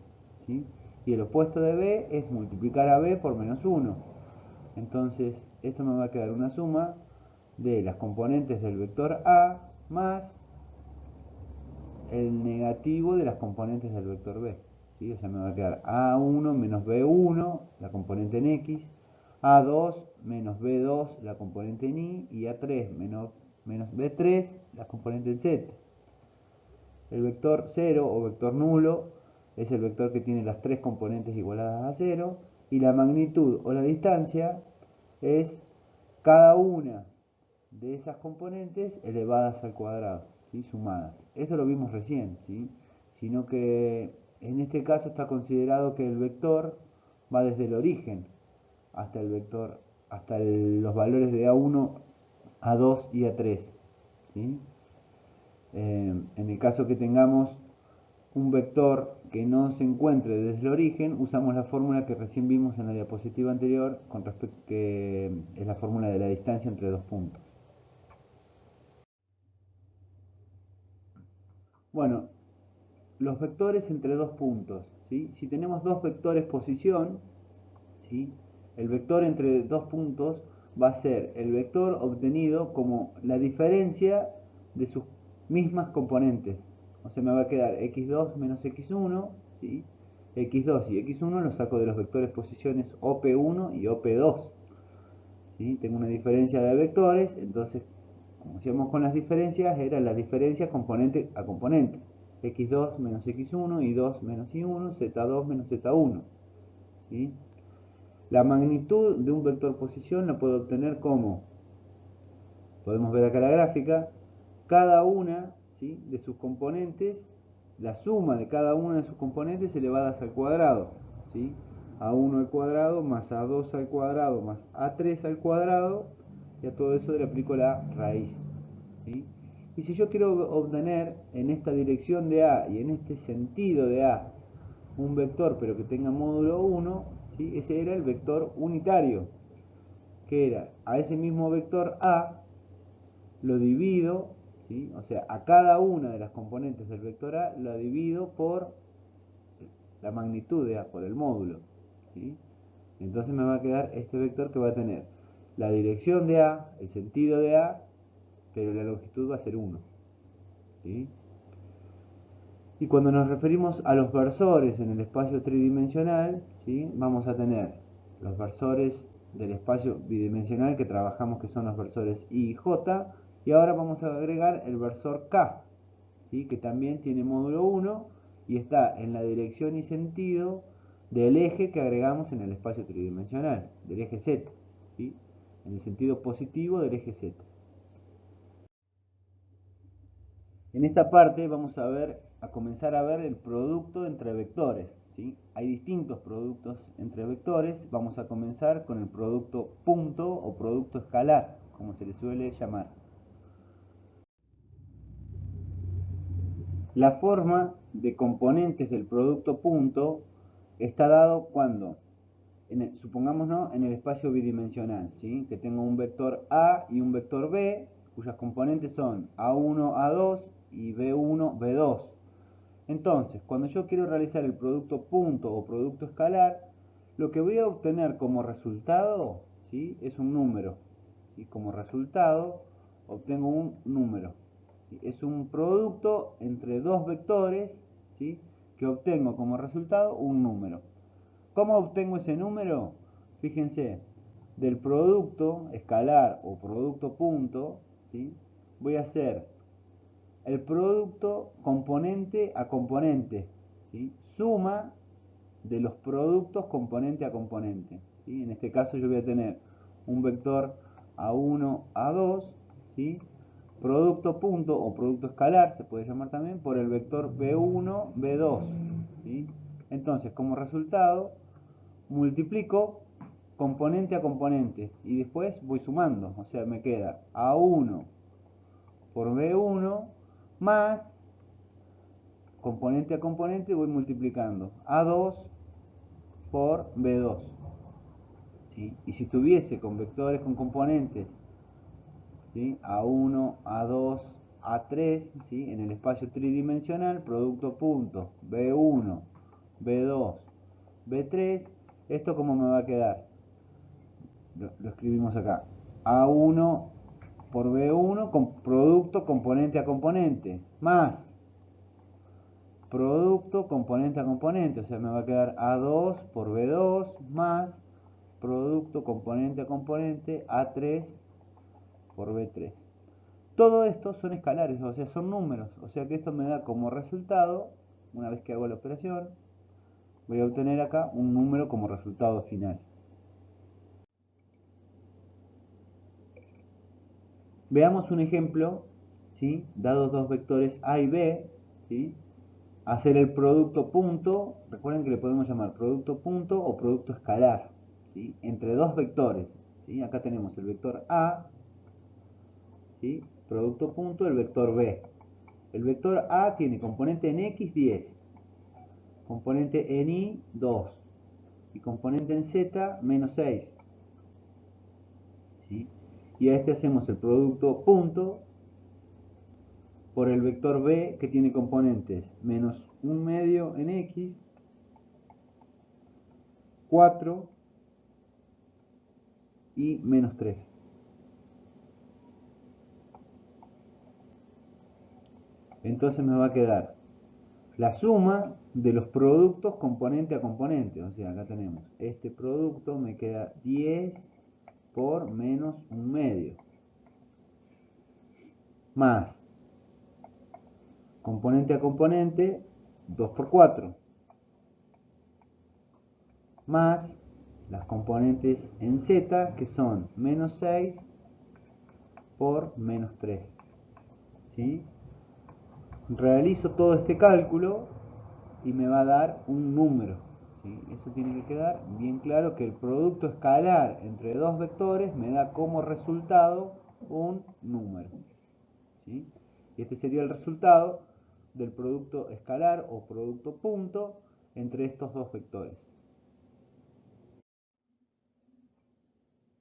¿sí? Y el opuesto de B es multiplicar a B por menos 1. Entonces, esto me va a quedar una suma de las componentes del vector A más el negativo de las componentes del vector B, ¿sí? O sea, me va a quedar A1 menos B1, la componente en X, A2 menos B2, la componente en Y A3 menos B3, la componente en Z. El vector 0 o vector nulo es el vector que tiene las tres componentes igualadas a 0 y la magnitud o la distancia es cada una de esas componentes elevadas al cuadrado, ¿sí?, sumadas. Esto lo vimos recién, ¿sí?, sino que en este caso está considerado que el vector va desde el origen hasta el vector, hasta los valores de A1, A2 y A3, ¿sí? En el caso que tengamos un vector que no se encuentre desde el origen, usamos la fórmula que recién vimos en la diapositiva anterior, con respecto que es la fórmula de la distancia entre dos puntos. Bueno, los vectores entre dos puntos, ¿sí? Si tenemos dos vectores posición, ¿sí?, el vector entre dos puntos va a ser el vector obtenido como la diferencia de sus mismas componentes. O sea, me va a quedar x2 menos x1, ¿sí? X2 y x1 los saco de los vectores posiciones OP1 y OP2, ¿sí? Tengo una diferencia de vectores, entonces, como hacíamos con las diferencias, era la diferencia componente a componente. X2 menos X1, Y2 menos Y1, Z2 menos Z1, ¿sí? La magnitud de un vector posición la puedo obtener como, podemos ver acá la gráfica, cada una, ¿sí?, de sus componentes, la suma de cada una de sus componentes elevadas al cuadrado, ¿sí? A1 al cuadrado más A2 al cuadrado más A3 al cuadrado, y a todo eso le aplico la raíz, ¿sí? Y si yo quiero obtener en esta dirección de A y en este sentido de A un vector pero que tenga módulo 1, ¿sí?, ese era el vector unitario, que era a ese mismo vector A lo divido, ¿sí?, o sea, a cada una de las componentes del vector A lo divido por la magnitud de A, por el módulo, ¿sí? Entonces me va a quedar este vector que va a tener la dirección de A, el sentido de A, pero la longitud va a ser 1, ¿sí? Y cuando nos referimos a los versores en el espacio tridimensional, ¿sí?, vamos a tener los versores del espacio bidimensional que trabajamos, que son los versores I y J, y ahora vamos a agregar el versor K, ¿sí?, que también tiene módulo 1 y está en la dirección y sentido del eje que agregamos en el espacio tridimensional, del eje Z, ¿sí?, en el sentido positivo del eje Z. En esta parte vamos a comenzar a ver el producto entre vectores, ¿sí? Hay distintos productos entre vectores. Vamos a comenzar con el producto punto o producto escalar, como se le suele llamar. La forma de componentes del producto punto está dado cuando, supongamos, en el espacio bidimensional, ¿sí?, que tengo un vector A y un vector B, cuyas componentes son A1, A2 y B1, B2. Entonces, cuando yo quiero realizar el producto punto o producto escalar, lo que voy a obtener como resultado, ¿sí?, es un número. Y como resultado obtengo un número. ¿Sí? Es un producto entre dos vectores, ¿sí?, que obtengo como resultado un número. ¿Cómo obtengo ese número? Fíjense, del producto escalar o producto punto, ¿sí?, voy a hacer el producto componente a componente, ¿sí?, suma de los productos componente a componente, ¿sí? En este caso yo voy a tener un vector A1, A2, ¿sí?, producto punto o producto escalar, se puede llamar también, por el vector B1, B2, ¿sí? Entonces, como resultado, multiplico componente a componente y después voy sumando, o sea, me queda A1 por B1 más componente a componente voy multiplicando A2 por B2, ¿sí? Y si tuviese con vectores con componentes, ¿sí?, A1, A2, A3, ¿sí?, en el espacio tridimensional, producto punto B1, B2, B3, ¿esto cómo me va a quedar? Lo escribimos acá. A1 por B1 con producto componente a componente, más producto componente a componente, o sea, me va a quedar A2 por B2 más producto componente a componente A3 por B3. Todo esto son escalares, o sea, son números, o sea que esto me da como resultado, una vez que hago la operación, voy a obtener acá un número como resultado final. Veamos un ejemplo, ¿sí?, dados dos vectores A y B, ¿sí?, hacer el producto punto, recuerden que le podemos llamar producto punto o producto escalar, ¿sí?, entre dos vectores, ¿sí? Acá tenemos el vector A, ¿sí?, producto punto, el vector B. El vector A tiene componente en X 10, componente en Y 2 y componente en Z menos 6, ¿sí? Y a este hacemos el producto punto por el vector B que tiene componentes menos 1 medio en X, 4 y menos 3. Entonces me va a quedar la suma de los productos componente a componente. O sea, acá tenemos este producto, me queda 10 por menos 1 medio. Más componente a componente, 2 por 4. Más las componentes en Z, que son menos 6 por menos 3. ¿Sí? Realizo todo este cálculo y me va a dar un número, ¿sí? Eso tiene que quedar bien claro, que el producto escalar entre dos vectores me da como resultado un número, ¿sí? Y este sería el resultado del producto escalar o producto punto entre estos dos vectores.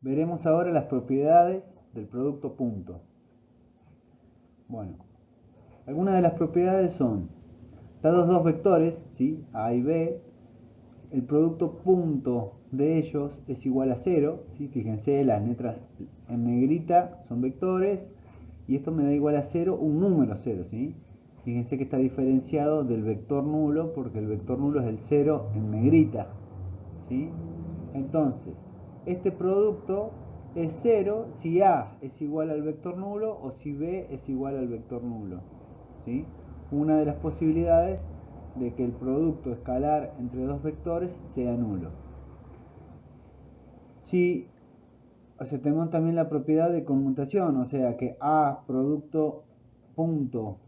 Veremos ahora las propiedades del producto punto. Bueno, algunas de las propiedades son, dados dos vectores, ¿sí?, A y B, el producto punto de ellos es igual a 0, ¿sí? Fíjense, las letras en negrita son vectores y esto me da igual a 0, un número 0, ¿sí? Fíjense que está diferenciado del vector nulo porque el vector nulo es el 0 en negrita, ¿sí? Entonces, este producto es 0 si A es igual al vector nulo o si B es igual al vector nulo, ¿sí? Una de las posibilidades de que el producto escalar entre dos vectores sea nulo. Si, o sea, tenemos también la propiedad de conmutación, o sea que A producto punto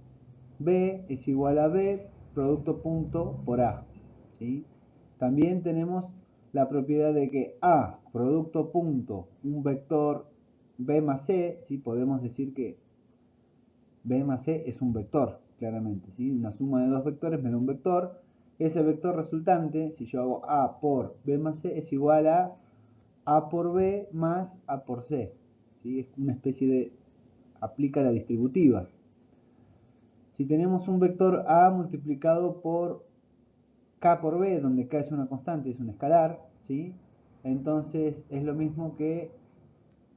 B es igual a B producto punto por A, ¿sí? También tenemos la propiedad de que A producto punto un vector B más C, ¿sí? Podemos decir que B más C es un vector, claramente, ¿sí? Una suma de dos vectores me da un vector. Ese vector resultante, si yo hago A por B más C, es igual a por B más A por C, ¿sí? Es una especie de, aplica la distributiva. Si tenemos un vector A multiplicado por K por B, donde K es una constante, es un escalar, ¿sí? Entonces es lo mismo que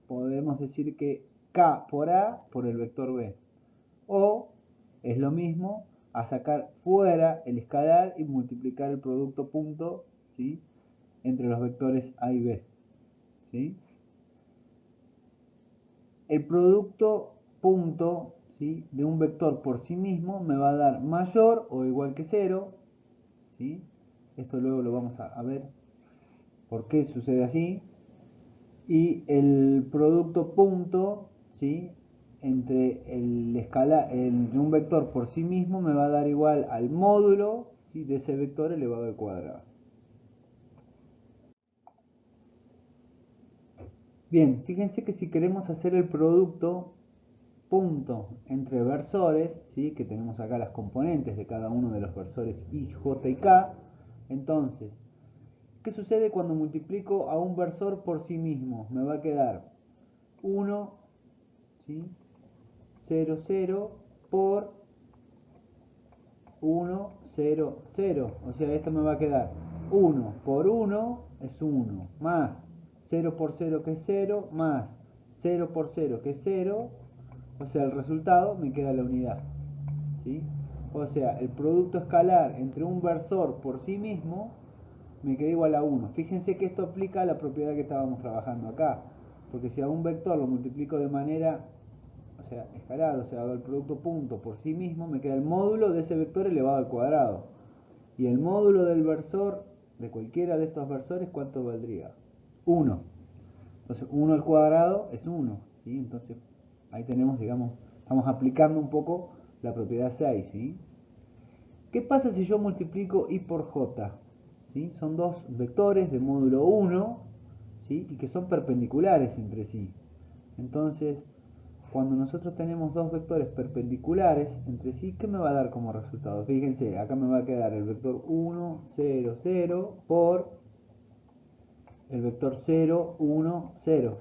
podemos decir que K por A por el vector B. O es lo mismo a sacar fuera el escalar y multiplicar el producto punto, ¿sí?, entre los vectores A y B, ¿sí? El producto punto, ¿sí?, de un vector por sí mismo me va a dar mayor o igual que 0, ¿sí? Esto luego lo vamos a ver por qué sucede así. Y el producto punto, ¿sí?, entre un vector por sí mismo me va a dar igual al módulo, ¿sí?, de ese vector elevado al cuadrado. Bien, fíjense que si queremos hacer el producto punto entre versores, ¿sí?, que tenemos acá las componentes de cada uno de los versores I, J y K, entonces, ¿qué sucede cuando multiplico a un versor por sí mismo? Me va a quedar 1, ¿sí?, 0, 0 por 1, 0, 0. O sea, esto me va a quedar 1 por 1 es 1, más 0 por 0 que es 0, más 0 por 0 que es 0. O sea, el resultado me queda la unidad, ¿sí? O sea, el producto escalar entre un versor por sí mismo me queda igual a 1. Fíjense que esto aplica a la propiedad que estábamos trabajando acá. Porque si a un vector lo multiplico de manera, o sea, escalar, o sea, hago el producto punto por sí mismo, me queda el módulo de ese vector elevado al cuadrado. Y el módulo del versor, de cualquiera de estos versores, ¿cuánto valdría? 1. Entonces 1 al cuadrado es 1, ¿sí? Entonces ahí tenemos, digamos, estamos aplicando un poco la propiedad 6, ¿sí? ¿Qué pasa si yo multiplico I por J? ¿Sí? Son dos vectores de módulo 1, ¿sí?, y que son perpendiculares entre sí. Entonces, cuando nosotros tenemos dos vectores perpendiculares entre sí, ¿qué me va a dar como resultado? Fíjense, acá me va a quedar el vector 1, 0, 0 por el vector 0, 1, 0.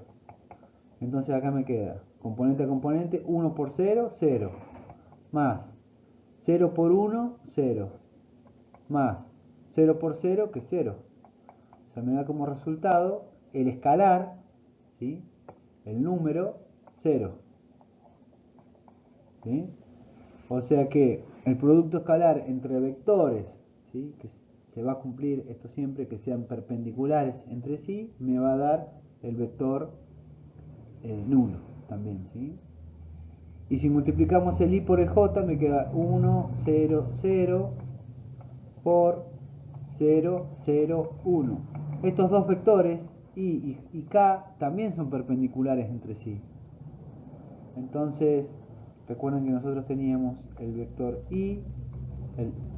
Entonces acá me queda componente a componente 1 por 0, 0, más 0 por 1, 0, más 0 por 0, que es 0. O sea, me da como resultado el escalar, ¿sí?, el número 0, ¿sí? O sea que el producto escalar entre vectores, ¿sí?, que se va a cumplir esto siempre que sean perpendiculares entre sí, me va a dar el vector nulo también, ¿sí? Y si multiplicamos el I por el J, me queda 1, 0, 0 por 0, 0, 1. Estos dos vectores, I y K, también son perpendiculares entre sí. Entonces, recuerden que nosotros teníamos el vector I,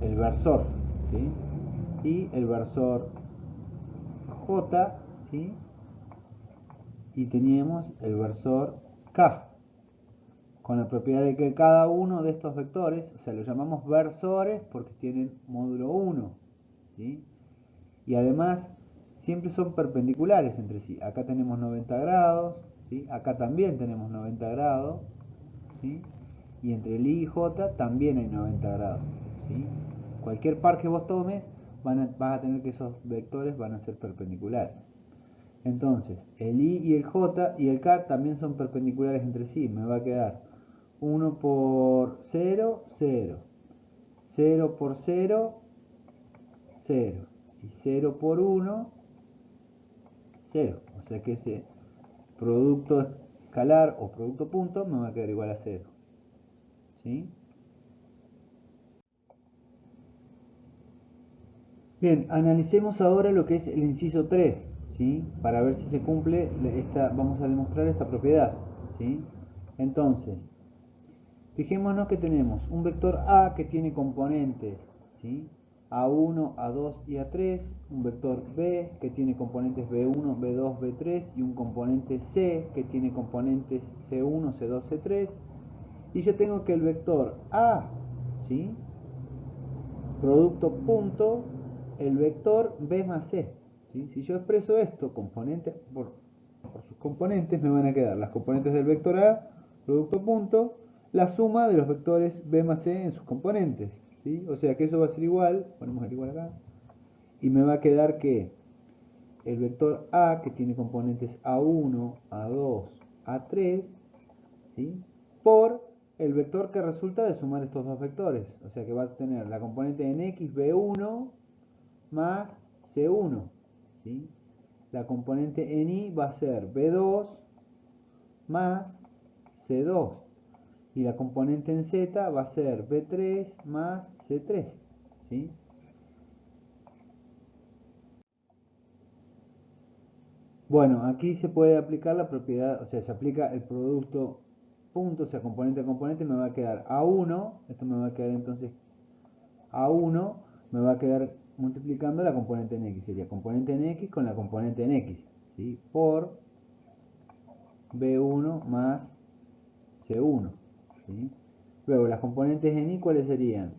el versor, ¿sí?, y el versor J, ¿sí?, y teníamos el versor K, con la propiedad de que cada uno de estos vectores, o sea, los llamamos versores porque tienen módulo 1, ¿sí?, y además siempre son perpendiculares entre sí. Acá tenemos 90 grados, ¿sí?, acá también tenemos 90 grados, ¿sí?, y entre el I y J también hay 90 grados, ¿sí? Cualquier par que vos tomes, vas a tener que esos vectores van a ser perpendiculares. Entonces, el I y el J y el K también son perpendiculares entre sí. Me va a quedar 1 por 0, 0. 0 por 0, 0. Y 0 por 1, 0. O sea que ese producto escalar o producto punto me va a quedar igual a 0. ¿Sí? Bien, analicemos ahora lo que es el inciso 3, ¿sí?, para ver si se cumple vamos a demostrar esta propiedad, ¿sí? Entonces, fijémonos que tenemos un vector A que tiene componentes, ¿sí?, A1, A2 y A3, un vector B que tiene componentes B1, B2, B3 y un componente C que tiene componentes C1, C2, C3, y yo tengo que el vector A, ¿sí?, producto punto el vector B más C, ¿sí? Si yo expreso esto componentes por sus componentes, me van a quedar las componentes del vector A, producto punto, la suma de los vectores b más c en sus componentes, ¿sí? O sea que eso va a ser igual, ponemos el igual acá, y me va a quedar que el vector A, que tiene componentes A1, A2, A3, ¿sí? Por el vector que resulta de sumar estos dos vectores. O sea que va a tener la componente en X B1 más C1, ¿sí? La componente en Y va a ser B2 más C2. Y la componente en Z va a ser B3 más C3, ¿sí? Bueno, aquí se puede aplicar la propiedad, o sea, se aplica el producto punto, o sea, componente a componente, me va a quedar A1, esto me va a quedar entonces A1, me va a quedar multiplicando la componente en X, sería componente en X con la componente en X, ¿sí? Por B1 más C1, ¿sí? Luego, las componentes en Y, ¿cuáles serían?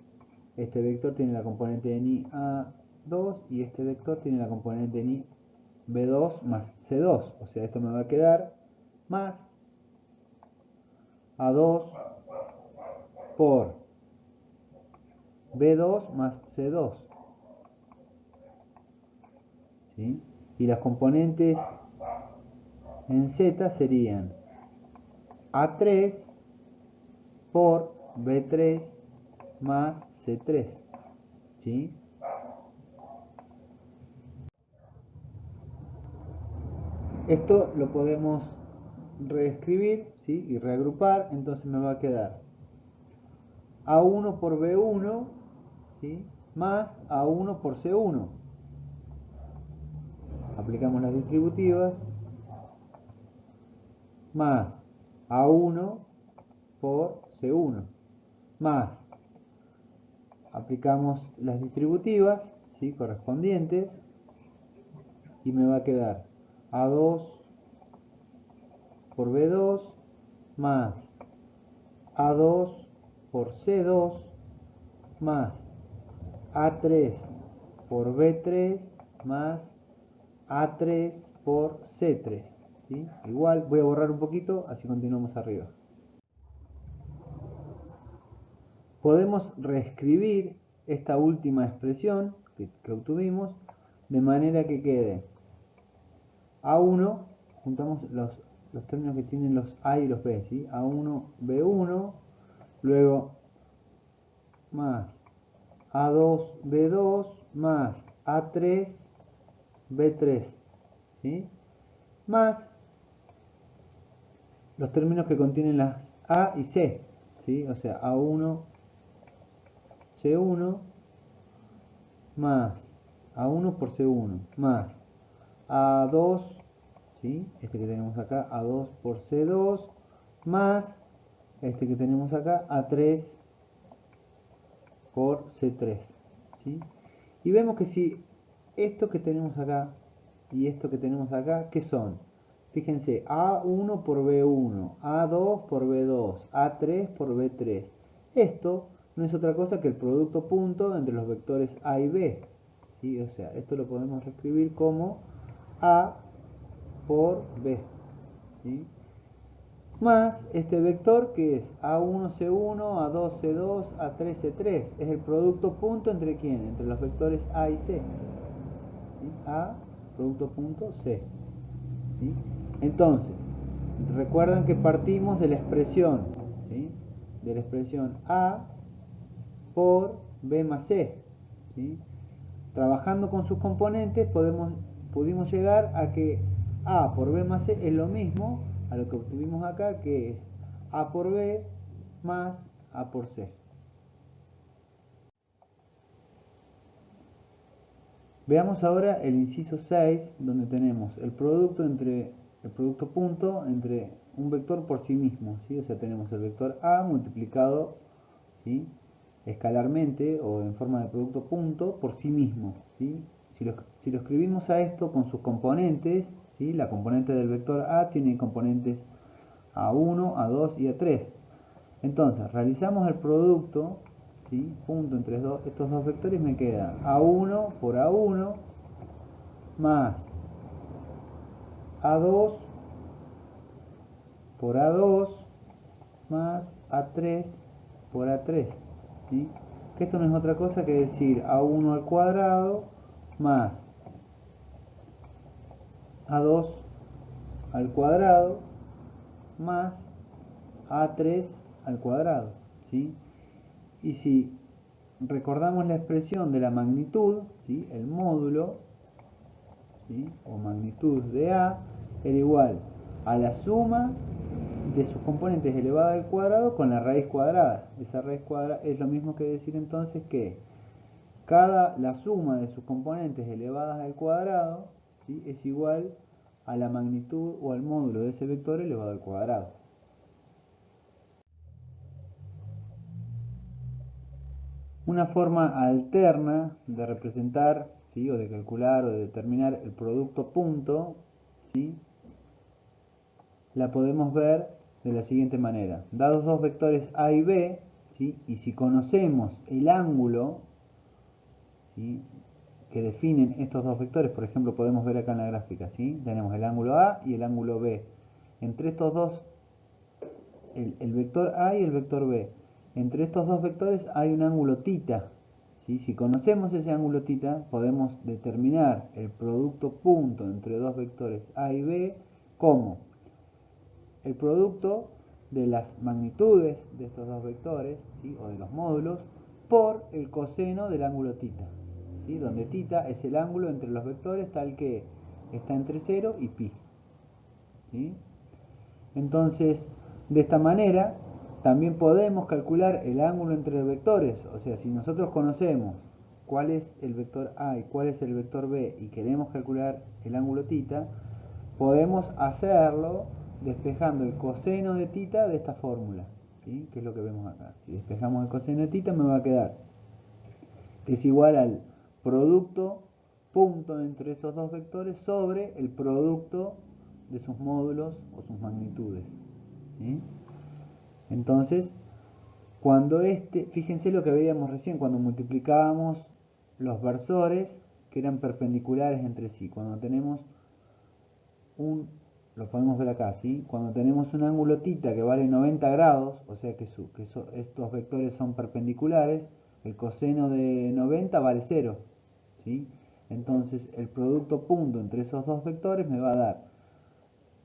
Este vector tiene la componente en Y A2 y este vector tiene la componente en Y B2 más C2, o sea, esto me va a quedar más A2 por B2 más C2, ¿sí? Y las componentes en Z serían A3 por B3 más C3, ¿sí? Esto lo podemos reescribir, ¿sí? Y reagrupar, entonces me va a quedar A1 por B1, ¿sí? Más A1 por C1. Aplicamos las distributivas, más A1 por C1, más aplicamos las distributivas, ¿sí? Correspondientes, y me va a quedar A2 por B2 más A2 por C2 más A3 por B3 más A3 por C3, ¿sí? Igual voy a borrar un poquito, así continuamos arriba. Podemos reescribir esta última expresión que obtuvimos de manera que quede A1, juntamos los términos que tienen los A y los B, ¿sí? A1, B1, luego más A2, B2, más A3, B3, ¿sí? Más los términos que contienen las A y C, ¿sí? O sea, A1, C1, más A1 por C1, más A2, ¿sí? Este que tenemos acá, A2 por C2, más este que tenemos acá, A3 por C3, ¿sí? Y vemos que si esto que tenemos acá y esto que tenemos acá, ¿qué son? Fíjense, A1 por B1, A2 por B2, A3 por B3. Esto no es otra cosa que el producto punto entre los vectores A y B, ¿sí? O sea, esto lo podemos reescribir como A por B, ¿sí? Más este vector que es A1C1, A2C2, A3C3. Es el producto punto entre quién? Entre los vectores A y C. ¿Sí? A, producto punto, C. ¿Sí? Entonces, recuerdan que partimos de la expresión, ¿sí? De la expresión A por B más C, ¿sí? Trabajando con sus componentes pudimos llegar a que A por B más C es lo mismo a lo que obtuvimos acá, que es A por B más A por C. Veamos ahora el inciso 6, donde tenemos el producto punto entre un vector por sí mismo, ¿sí? O sea, tenemos el vector A multiplicado, ¿sí? Escalarmente o en forma de producto punto por sí mismo, ¿sí? Si lo escribimos a esto con sus componentes, ¿sí? La componente del vector A tiene componentes A1, A2 y A3. Entonces, realizamos el producto, ¿sí? Punto entre estos dos vectores, me queda A1 por A1 más A2 por A2 más A3 por A3, ¿sí? Que esto no es otra cosa que decir A1 al cuadrado más A2 al cuadrado más A3 al cuadrado, ¿sí? Y si recordamos la expresión de la magnitud, ¿sí? El módulo, ¿sí? O magnitud de A era igual a la suma de sus componentes elevada al cuadrado con la raíz cuadrada. Esa raíz cuadrada es lo mismo que decir entonces que la suma de sus componentes elevadas al cuadrado, ¿sí? Es igual a la magnitud o al módulo de ese vector elevado al cuadrado. Una forma alterna de representar, ¿sí? O de calcular o de determinar el producto punto, ¿sí? La podemos ver de la siguiente manera. Dados dos vectores A y B, ¿sí? Y si conocemos el ángulo, ¿sí? Que definen estos dos vectores, por ejemplo, podemos ver acá en la gráfica, ¿sí? Tenemos el ángulo A y el ángulo B. Entre estos dos, el vector A y el vector B. Entre estos dos vectores hay un ángulo θ, ¿sí? Si conocemos ese ángulo θ, podemos determinar el producto punto entre dos vectores A y B como el producto de las magnitudes de estos dos vectores, ¿sí? O de los módulos, por el coseno del ángulo θ, ¿sí? Donde θ es el ángulo entre los vectores tal que está entre 0 y pi, ¿sí? Entonces, de esta manera, también podemos calcular el ángulo entre vectores. O sea, si nosotros conocemos cuál es el vector A y cuál es el vector B y queremos calcular el ángulo θ, podemos hacerlo despejando el coseno de θ de esta fórmula, ¿sí? Que es lo que vemos acá. Si despejamos el coseno de θ me va a quedar que es igual al producto punto entre esos dos vectores sobre el producto de sus módulos o sus magnitudes, ¿sí? Entonces, fíjense lo que veíamos recién, cuando multiplicábamos los versores que eran perpendiculares entre sí, cuando tenemos lo podemos ver acá, ¿sí? Cuando tenemos un ángulo θ que vale 90 grados, o sea que estos vectores son perpendiculares, el coseno de 90 vale 0, ¿sí? Entonces el producto punto entre esos dos vectores me va a dar,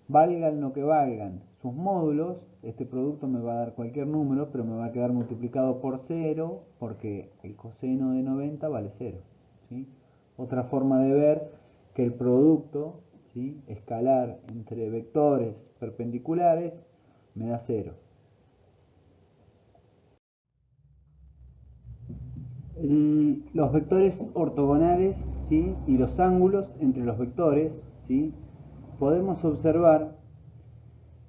valgan lo que valgan sus módulos, este producto me va a dar cualquier número, pero me va a quedar multiplicado por 0 porque el coseno de 90 vale 0, ¿sí? Otra forma de ver que el producto, ¿sí? Escalar entre vectores perpendiculares me da 0. Los vectores ortogonales, ¿sí? Y los ángulos entre los vectores, ¿sí? Podemos observar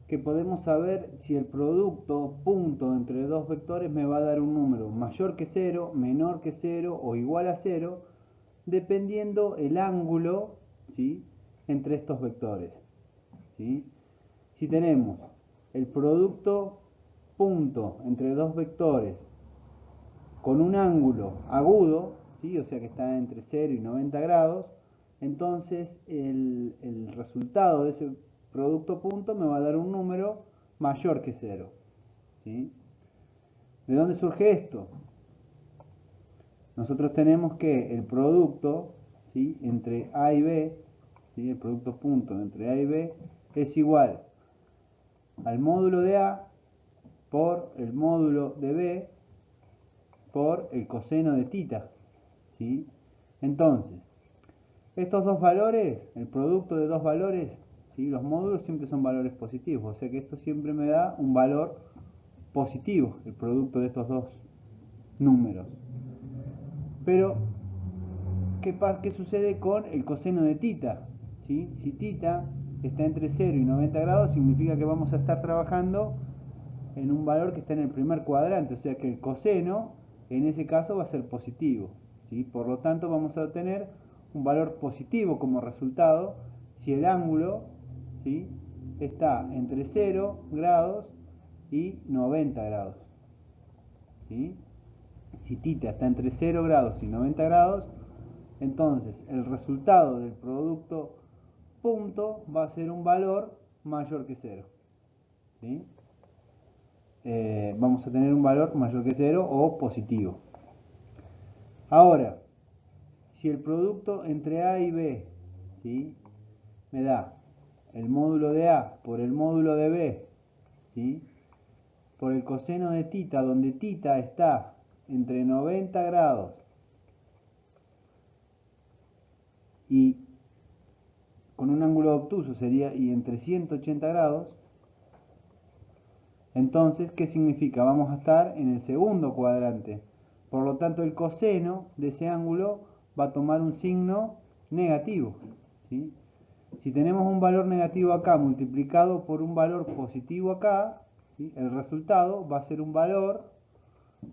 que podemos saber si el producto punto entre dos vectores me va a dar un número mayor que 0, menor que 0 o igual a 0, dependiendo el ángulo, ¿sí? Entre estos vectores, ¿sí? Si tenemos el producto punto entre dos vectores con un ángulo agudo, ¿sí? O sea que está entre 0 y 90 grados, entonces el resultado de ese producto punto me va a dar un número mayor que 0, ¿sí? ¿De dónde surge esto? Nosotros tenemos que el producto, ¿sí? Entre A y B, ¿sí? El producto punto entre A y B es igual al módulo de A por el módulo de B por el coseno de θ, ¿sí? Entonces, estos dos valores, el producto de dos valores, ¿sí? Los módulos siempre son valores positivos, o sea que esto siempre me da un valor positivo, el producto de estos dos números. Pero, ¿qué sucede con el coseno de θ? ¿Sí? Si θ está entre 0 y 90 grados, significa que vamos a estar trabajando en un valor que está en el primer cuadrante, o sea que el coseno en ese caso va a ser positivo, ¿sí? Por lo tanto vamos a obtener un valor positivo como resultado si el ángulo, ¿sí? Está entre 0 grados y 90 grados, ¿sí? Si θ está entre 0 grados y 90 grados, entonces el resultado del producto punto va a ser un valor mayor que 0, ¿sí? vamos a tener un valor mayor que 0 o positivo. Ahora, si el producto entre A y B, ¿sí?, me da el módulo de A por el módulo de B, ¿sí?, por el coseno de tita, donde tita está entre 90 grados y con un ángulo obtuso sería y entre 180 grados, entonces, ¿qué significa? Vamos a estar en el segundo cuadrante. Por lo tanto, el coseno de ese ángulo va a tomar un signo negativo, ¿sí? Si tenemos un valor negativo acá multiplicado por un valor positivo acá, ¿sí?, el resultado va a ser un valor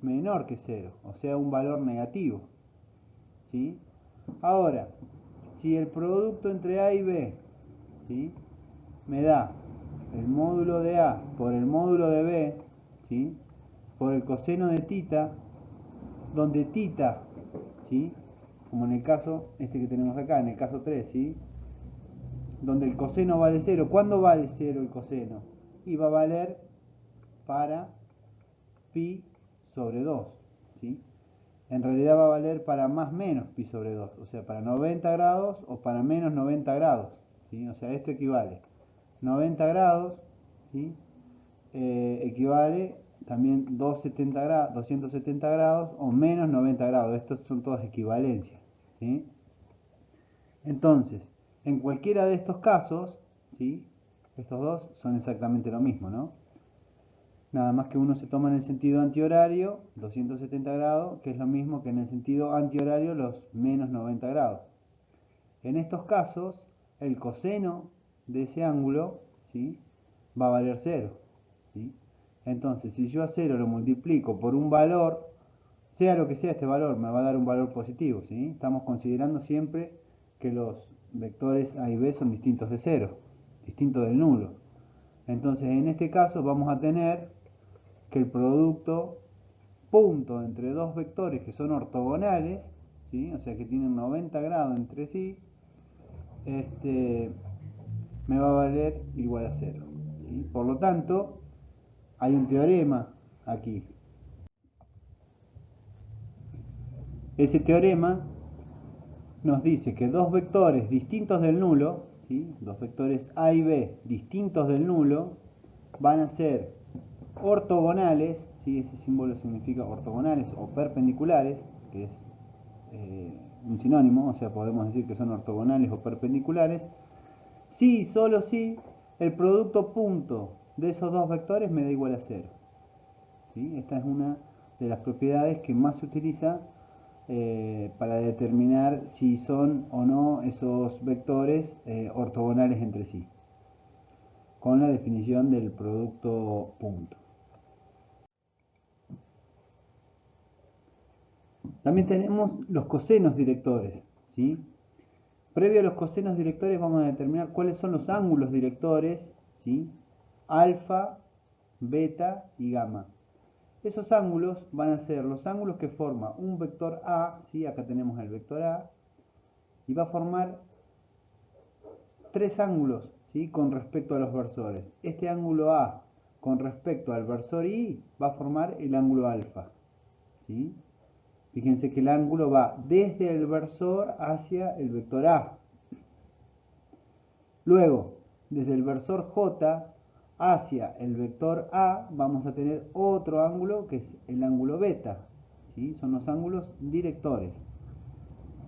menor que 0, o sea, un valor negativo, ¿sí? Ahora, si el producto entre A y B, ¿sí?, me da el módulo de A por el módulo de B, ¿sí?, por el coseno de tita, donde tita, ¿sí?, como en el caso este que tenemos acá, en el caso 3, ¿sí?, donde el coseno vale 0. ¿Cuándo vale 0 el coseno? Y va a valer para pi sobre 2, ¿sí? En realidad va a valer para más menos pi sobre 2, o sea, para 90 grados o para menos 90 grados, ¿sí? O sea, esto equivale 90 grados, ¿sí?, equivale también 270 grados o menos 90 grados. Estos son todas equivalencias, ¿sí? Entonces, en cualquiera de estos casos, ¿sí?, estos dos son exactamente lo mismo, ¿no? Nada más que uno se toma en el sentido antihorario, 270 grados, que es lo mismo que en el sentido antihorario los menos 90 grados. En estos casos, el coseno de ese ángulo, ¿sí?, va a valer 0, ¿sí? Entonces, si yo a 0 lo multiplico por un valor, sea lo que sea este valor, me va a dar un valor positivo, ¿sí? Estamos considerando siempre que los vectores A y B son distintos de 0, distintos del nulo. Entonces, en este caso vamos a tener que el producto punto entre dos vectores que son ortogonales, ¿sí?, o sea que tienen 90 grados entre sí, me va a valer igual a 0, ¿sí? Por lo tanto, hay un teorema aquí. Ese teorema nos dice que dos vectores distintos del nulo, ¿sí?, dos vectores A y B distintos del nulo, van a ser ortogonales, ¿sí?, ese símbolo significa ortogonales o perpendiculares, que es un sinónimo, o sea, podemos decir que son ortogonales o perpendiculares, si y solo si el producto punto de esos dos vectores me da igual a 0. ¿Sí? Esta es una de las propiedades que más se utiliza para determinar si son o no esos vectores ortogonales entre sí, con la definición del producto punto. También tenemos los cosenos directores, ¿sí? Previo a los cosenos directores vamos a determinar cuáles son los ángulos directores, ¿sí?, alfa, beta y gamma. Esos ángulos van a ser los ángulos que forma un vector A, ¿sí?, acá tenemos el vector A, y va a formar tres ángulos, ¿sí?, con respecto a los versores. Este ángulo A con respecto al versor I va a formar el ángulo alfa, ¿sí? Fíjense que el ángulo va desde el versor hacia el vector A. Luego, desde el versor J hacia el vector A vamos a tener otro ángulo que es el ángulo beta, ¿sí? Son los ángulos directores.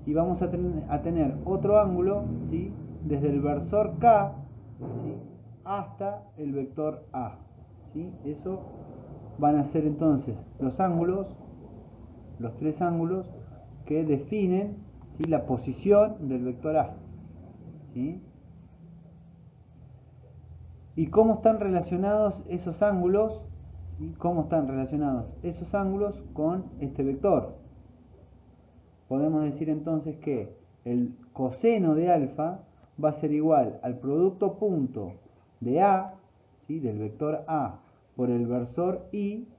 Y vamos a tener otro ángulo, ¿sí?, desde el versor K, ¿sí?, hasta el vector A, ¿sí? Eso van a ser entonces los ángulos, los tres ángulos que definen, ¿sí?, la posición del vector A, ¿sí? ¿Y cómo están relacionados esos ángulos? ¿Sí? ¿Cómo están relacionados esos ángulos con este vector? Podemos decir entonces que el coseno de alfa va a ser igual al producto punto de A, ¿sí?, del vector A por el versor I,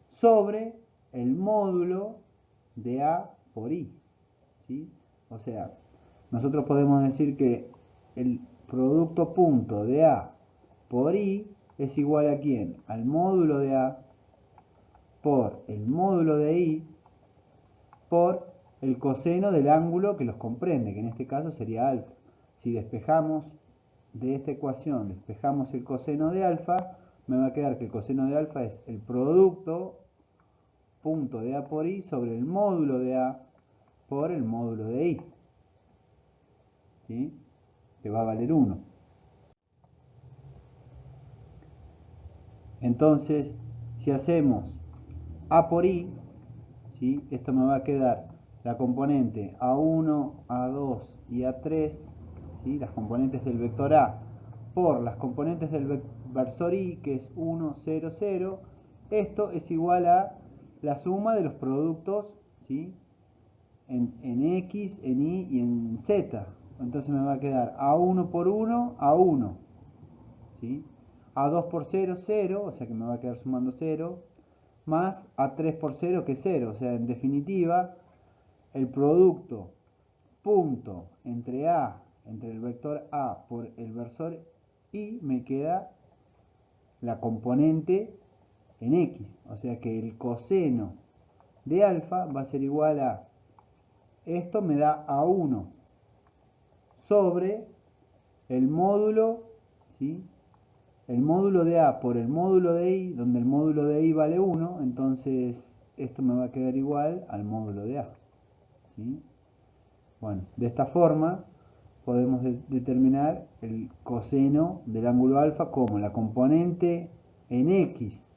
sobre el módulo de A por I, ¿sí? O sea, nosotros podemos decir que el producto punto de A por I es igual a ¿quién? Al módulo de A por el módulo de I por el coseno del ángulo que los comprende, que en este caso sería alfa. Si despejamos de esta ecuación, despejamos el coseno de alfa, me va a quedar que el coseno de alfa es el producto punto de A por I sobre el módulo de A por el módulo de I, ¿sí? Que va a valer 1. Entonces, si hacemos A por I, ¿sí? Esto me va a quedar la componente A1, A2 y A3, ¿sí? Las componentes del vector A por las componentes del versor I, que es 1, 0, 0. Esto es igual a la suma de los productos, ¿sí? en X, en Y y en Z. Entonces me va a quedar A1 por 1, A1, ¿sí? A2 por 0, 0, o sea que me va a quedar sumando 0, más A3 por 0, que es 0. O sea, en definitiva, el producto punto entre A, entre el vector A por el versor Y, me queda la componente en X. O sea que el coseno de alfa va a ser igual a, esto me da A1 sobre el módulo, ¿sí? El módulo de A por el módulo de I, donde el módulo de I vale 1, entonces esto me va a quedar igual al módulo de A, ¿sí? Bueno, de esta forma podemos determinar el coseno del ángulo alfa como la componente en X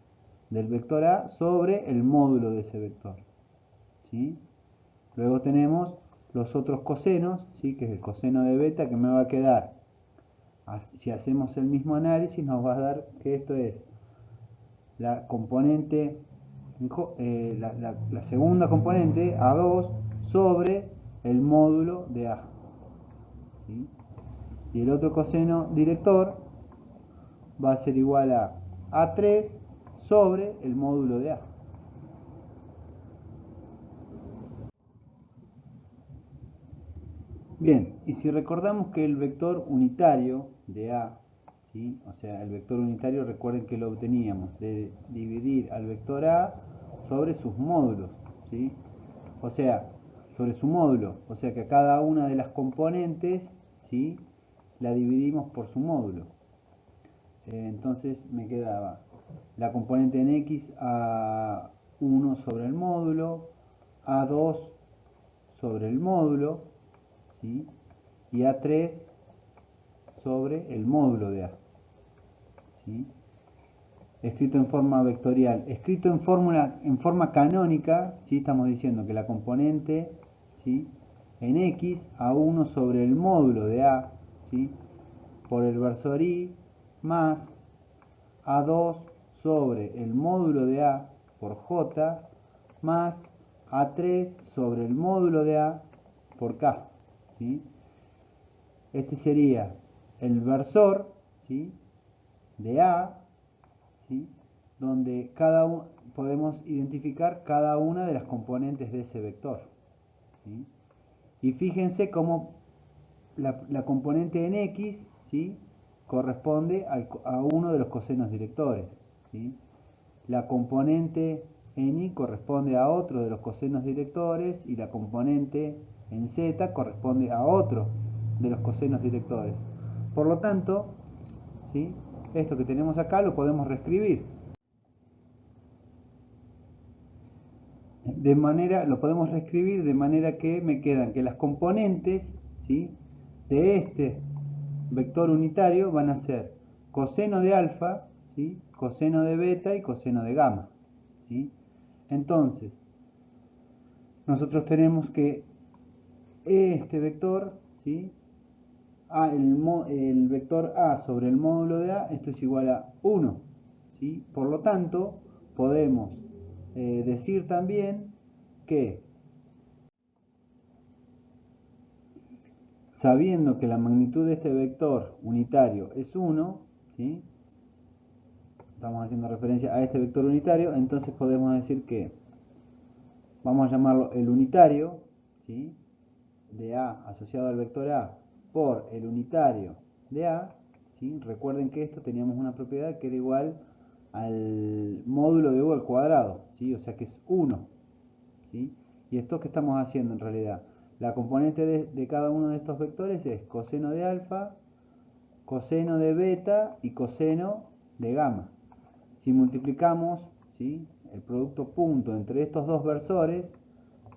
del vector A sobre el módulo de ese vector, ¿sí? Luego tenemos los otros cosenos, ¿sí? Que es el coseno de beta, que me va a quedar, si hacemos el mismo análisis, nos va a dar que esto es la componente, la segunda componente, A2, sobre el módulo de A, ¿sí? Y el otro coseno director va a ser igual a A3 sobre el módulo de A. Bien, y si recordamos que el vector unitario de A, ¿sí? O sea, el vector unitario, recuerden que lo obteníamos de dividir al vector A sobre sus módulos, ¿sí? O sea, sobre su módulo, o sea que a cada una de las componentes, ¿sí? La dividimos por su módulo. Entonces me quedaba la componente en X A1 sobre el módulo, A2 sobre el módulo, ¿sí? Y A3 sobre el módulo de A, ¿sí? Escrito en forma vectorial. Escrito en forma canónica, ¿sí? Estamos diciendo que la componente, ¿sí? En X, A1 sobre el módulo de A, ¿sí? Por el versor I, más A2 sobre el módulo de A por J, más A3 sobre el módulo de A por K, ¿sí? Este sería el versor, ¿sí? De A, ¿sí? Donde podemos identificar cada una de las componentes de ese vector, ¿sí? Y fíjense cómo la componente en X, ¿sí? Corresponde a uno de los cosenos directores, ¿sí? La componente en Y corresponde a otro de los cosenos directores y la componente en Z corresponde a otro de los cosenos directores. Por lo tanto, ¿sí? Esto que tenemos acá lo podemos reescribir. Lo podemos reescribir de manera que me quedan que las componentes, ¿sí? De este vector unitario van a ser coseno de alfa, ¿sí? Coseno de beta y coseno de gamma, ¿sí? Entonces, nosotros tenemos que este vector, ¿sí? El vector A sobre el módulo de A, esto es igual a 1, ¿sí? Por lo tanto, podemos decir también que, sabiendo que la magnitud de este vector unitario es 1, ¿sí? Estamos haciendo referencia a este vector unitario, entonces podemos decir que, vamos a llamarlo el unitario, ¿sí? De A asociado al vector A por el unitario de A, ¿sí? Recuerden que esto teníamos una propiedad que era igual al módulo de u al cuadrado, ¿sí? O sea que es 1, ¿sí? Y esto que estamos haciendo en realidad, la componente de cada uno de estos vectores es coseno de alfa, coseno de beta y coseno de gamma. Si multiplicamos, ¿sí?, el producto punto entre estos dos versores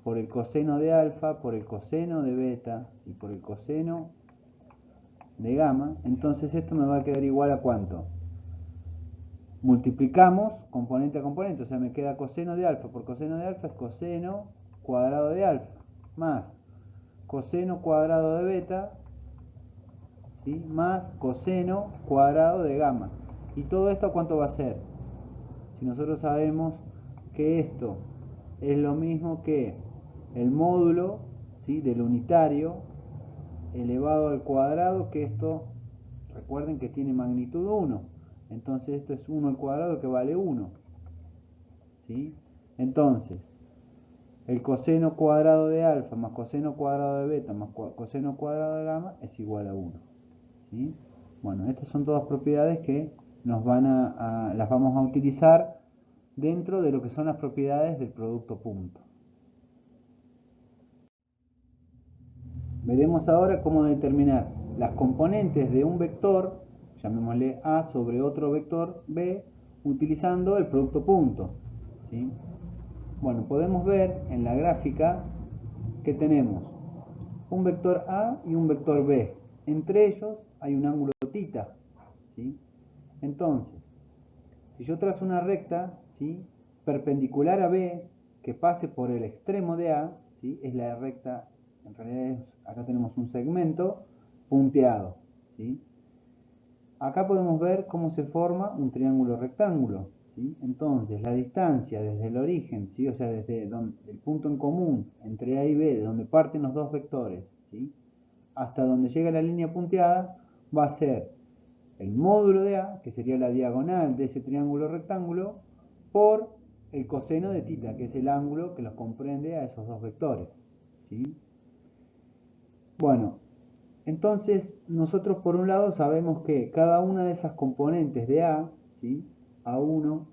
por el coseno de alfa, por el coseno de beta y por el coseno de gamma, entonces esto me va a quedar igual a ¿cuánto? Multiplicamos componente a componente, o sea, me queda coseno de alfa por coseno de alfa es coseno cuadrado de alfa, más coseno cuadrado de beta, ¿sí?, más coseno cuadrado de gamma. ¿Y todo esto cuánto va a ser? Si nosotros sabemos que esto es lo mismo que el módulo, ¿sí?, del unitario elevado al cuadrado, que esto, recuerden que tiene magnitud 1, entonces esto es 1 al cuadrado que vale 1, ¿sí? Entonces, el coseno cuadrado de alfa más coseno cuadrado de beta más coseno cuadrado de gamma es igual a 1, ¿sí? Bueno, estas son todas propiedades que las vamos a utilizar dentro de lo que son las propiedades del producto punto. Veremos ahora cómo determinar las componentes de un vector, llamémosle A, sobre otro vector B, utilizando el producto punto, ¿sí? Bueno, podemos ver en la gráfica que tenemos un vector A y un vector B. Entre ellos hay un ángulo θ, ¿sí? Entonces, si yo trazo una recta, ¿sí?, perpendicular a B, que pase por el extremo de A, ¿sí?, es la recta, en realidad acá tenemos un segmento punteado, ¿sí? Acá podemos ver cómo se forma un triángulo rectángulo, ¿sí? Entonces, la distancia desde el origen, ¿sí?, o sea, desde el punto en común entre A y B, de donde parten los dos vectores, ¿sí?, hasta donde llega la línea punteada, va a ser el módulo de A, que sería la diagonal de ese triángulo rectángulo, por el coseno de θ, que es el ángulo que los comprende a esos dos vectores, ¿sí? Bueno, entonces nosotros por un lado sabemos que cada una de esas componentes de A, ¿sí?, A1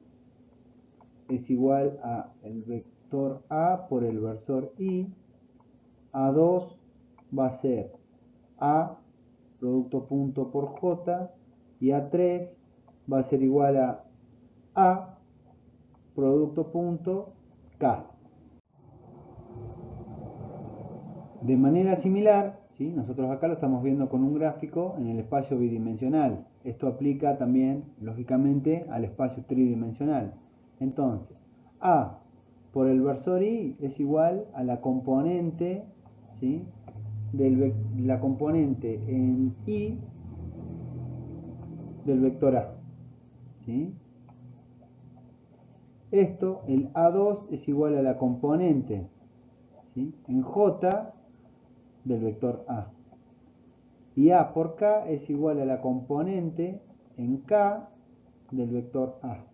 es igual a el vector A por el versor I, A2 va a ser A producto punto por J, y A3 va a ser igual a producto punto K. De manera similar, ¿sí?, nosotros acá lo estamos viendo con un gráfico en el espacio bidimensional. Esto aplica también, lógicamente, al espacio tridimensional. Entonces, A por el versor I es igual a la componente, ¿sí?, la componente en I del vector A, ¿sí? Esto, el A2 es igual a la componente, ¿sí?, en J del vector A. Y A por K es igual a la componente en K del vector A.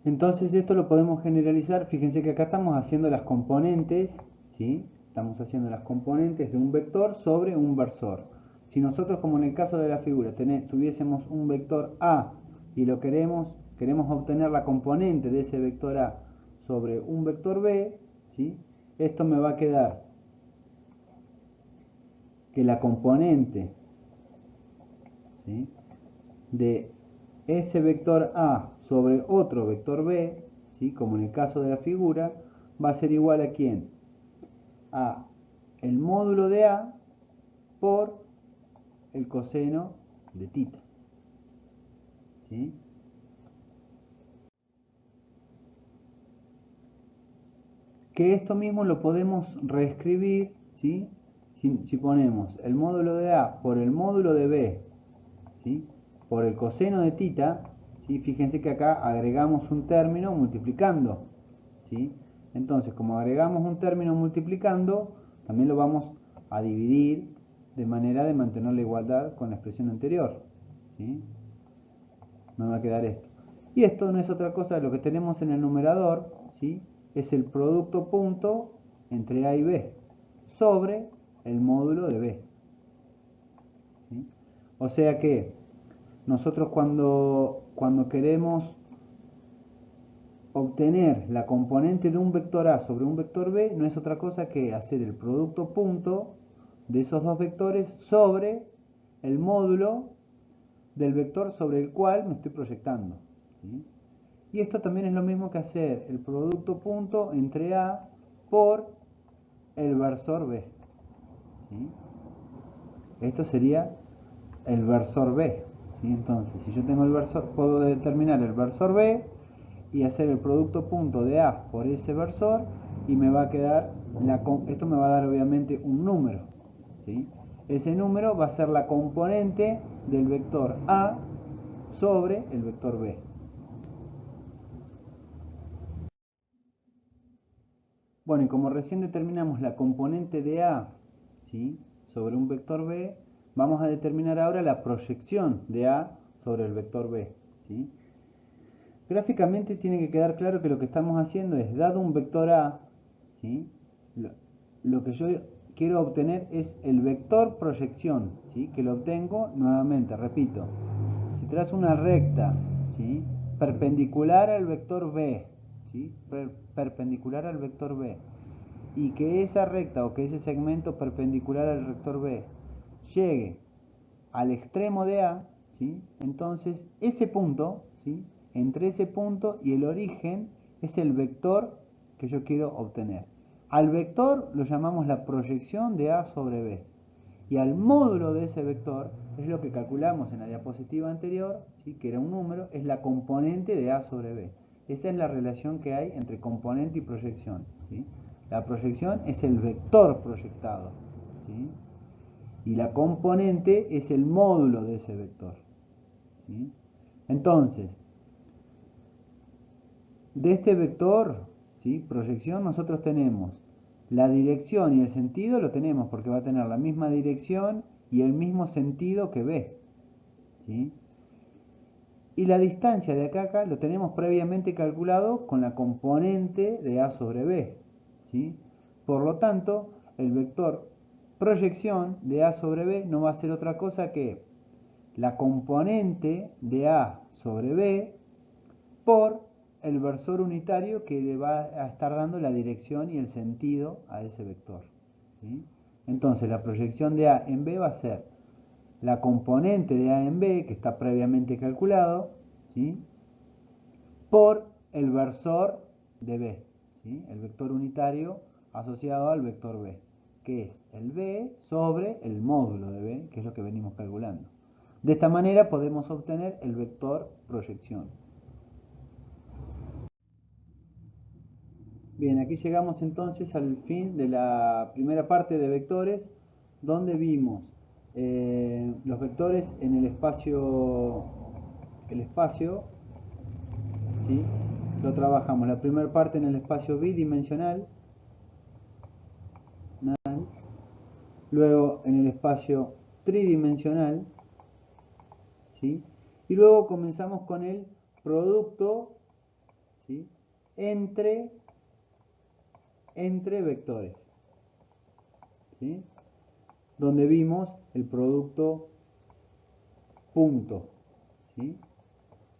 Entonces esto lo podemos generalizar. Fíjense que acá estamos haciendo las componentes, ¿sí?, estamos haciendo las componentes de un vector sobre un versor. Si nosotros, como en el caso de la figura, tuviésemos un vector A y lo queremos obtener la componente de ese vector A sobre un vector B, ¿sí?, esto me va a quedar que la componente, ¿sí?, de ese vector A sobre otro vector B, ¿sí?, como en el caso de la figura, va a ser igual a ¿quién? A el módulo de A por el coseno de θ, ¿sí? Que esto mismo lo podemos reescribir, ¿sí?, si ponemos el módulo de A por el módulo de B, ¿sí?, por el coseno de θ, ¿sí?, fíjense que acá agregamos un término multiplicando, ¿sí? Entonces, como agregamos un término multiplicando, también lo vamos a dividir de manera de mantener la igualdad con la expresión anterior, ¿sí? Me va a quedar esto. Y esto no es otra cosa de lo que tenemos en el numerador, ¿sí?, es el producto punto entre A y B sobre el módulo de B. ¿Sí? O sea que nosotros cuando queremos obtener la componente de un vector A sobre un vector B, no es otra cosa que hacer el producto punto de esos dos vectores sobre el módulo del vector sobre el cual me estoy proyectando. ¿Sí? Y esto también es lo mismo que hacer el producto punto entre A por el versor B. ¿Sí? Esto sería el versor B. ¿Sí? Entonces, si yo tengo el versor, puedo determinar el versor B y hacer el producto punto de A por ese versor y me va a quedar, esto me va a dar obviamente un número. ¿Sí? Ese número va a ser la componente del vector A sobre el vector B. Bueno, y como recién determinamos la componente de A, ¿sí?, sobre un vector B, vamos a determinar ahora la proyección de A sobre el vector B. ¿Sí? Gráficamente tiene que quedar claro que lo que estamos haciendo es, dado un vector A, ¿sí?, lo que yo quiero obtener es el vector proyección, ¿sí?, que lo obtengo nuevamente, repito, si trazo una recta, ¿sí?, perpendicular al vector B, ¿sí?, perpendicular al vector B, y que esa recta o que ese segmento perpendicular al vector B llegue al extremo de A, ¿sí?, entonces ese punto, ¿sí?, entre ese punto y el origen es el vector que yo quiero obtener. Al vector lo llamamos la proyección de A sobre B. Y al módulo de ese vector es lo que calculamos en la diapositiva anterior, ¿sí?, que era un número, es la componente de A sobre B. Esa es la relación que hay entre componente y proyección. ¿Sí? La proyección es el vector proyectado, ¿sí?, y la componente es el módulo de ese vector. ¿Sí? Entonces, de este vector, ¿sí?, proyección, nosotros tenemos la dirección y el sentido, lo tenemos porque va a tener la misma dirección y el mismo sentido que B. ¿Sí? Y la distancia de acá a acá lo tenemos previamente calculado con la componente de A sobre B. ¿Sí? Por lo tanto, el vector proyección de A sobre B no va a ser otra cosa que la componente de A sobre B por el versor unitario que le va a estar dando la dirección y el sentido a ese vector. ¿Sí? Entonces la proyección de A en B va a ser la componente de A en B, que está previamente calculado, ¿sí?, por el versor de B, ¿sí?, el vector unitario asociado al vector B, que es el B sobre el módulo de B, que es lo que venimos calculando. De esta manera podemos obtener el vector proyección. Bien, aquí llegamos entonces al fin de la primera parte de vectores, donde vimos los vectores en el espacio, ¿sí?, lo trabajamos la primera parte en el espacio bidimensional, luego en el espacio tridimensional, ¿sí?, y luego comenzamos con el producto, ¿sí?, entre vectores, ¿sí?, donde vimos el producto punto, ¿sí?,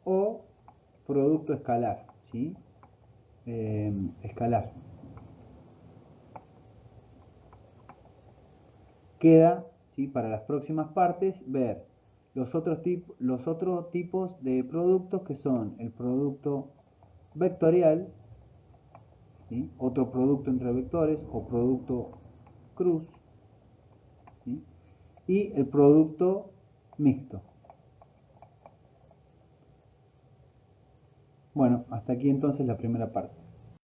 o producto escalar, ¿sí?, escalar. Queda, ¿sí?, para las próximas partes ver los otros tipos de productos, que son el producto vectorial, ¿sí?, otro producto entre vectores o producto cruz, ¿sí?, y el producto mixto. Bueno, hasta aquí entonces la primera parte.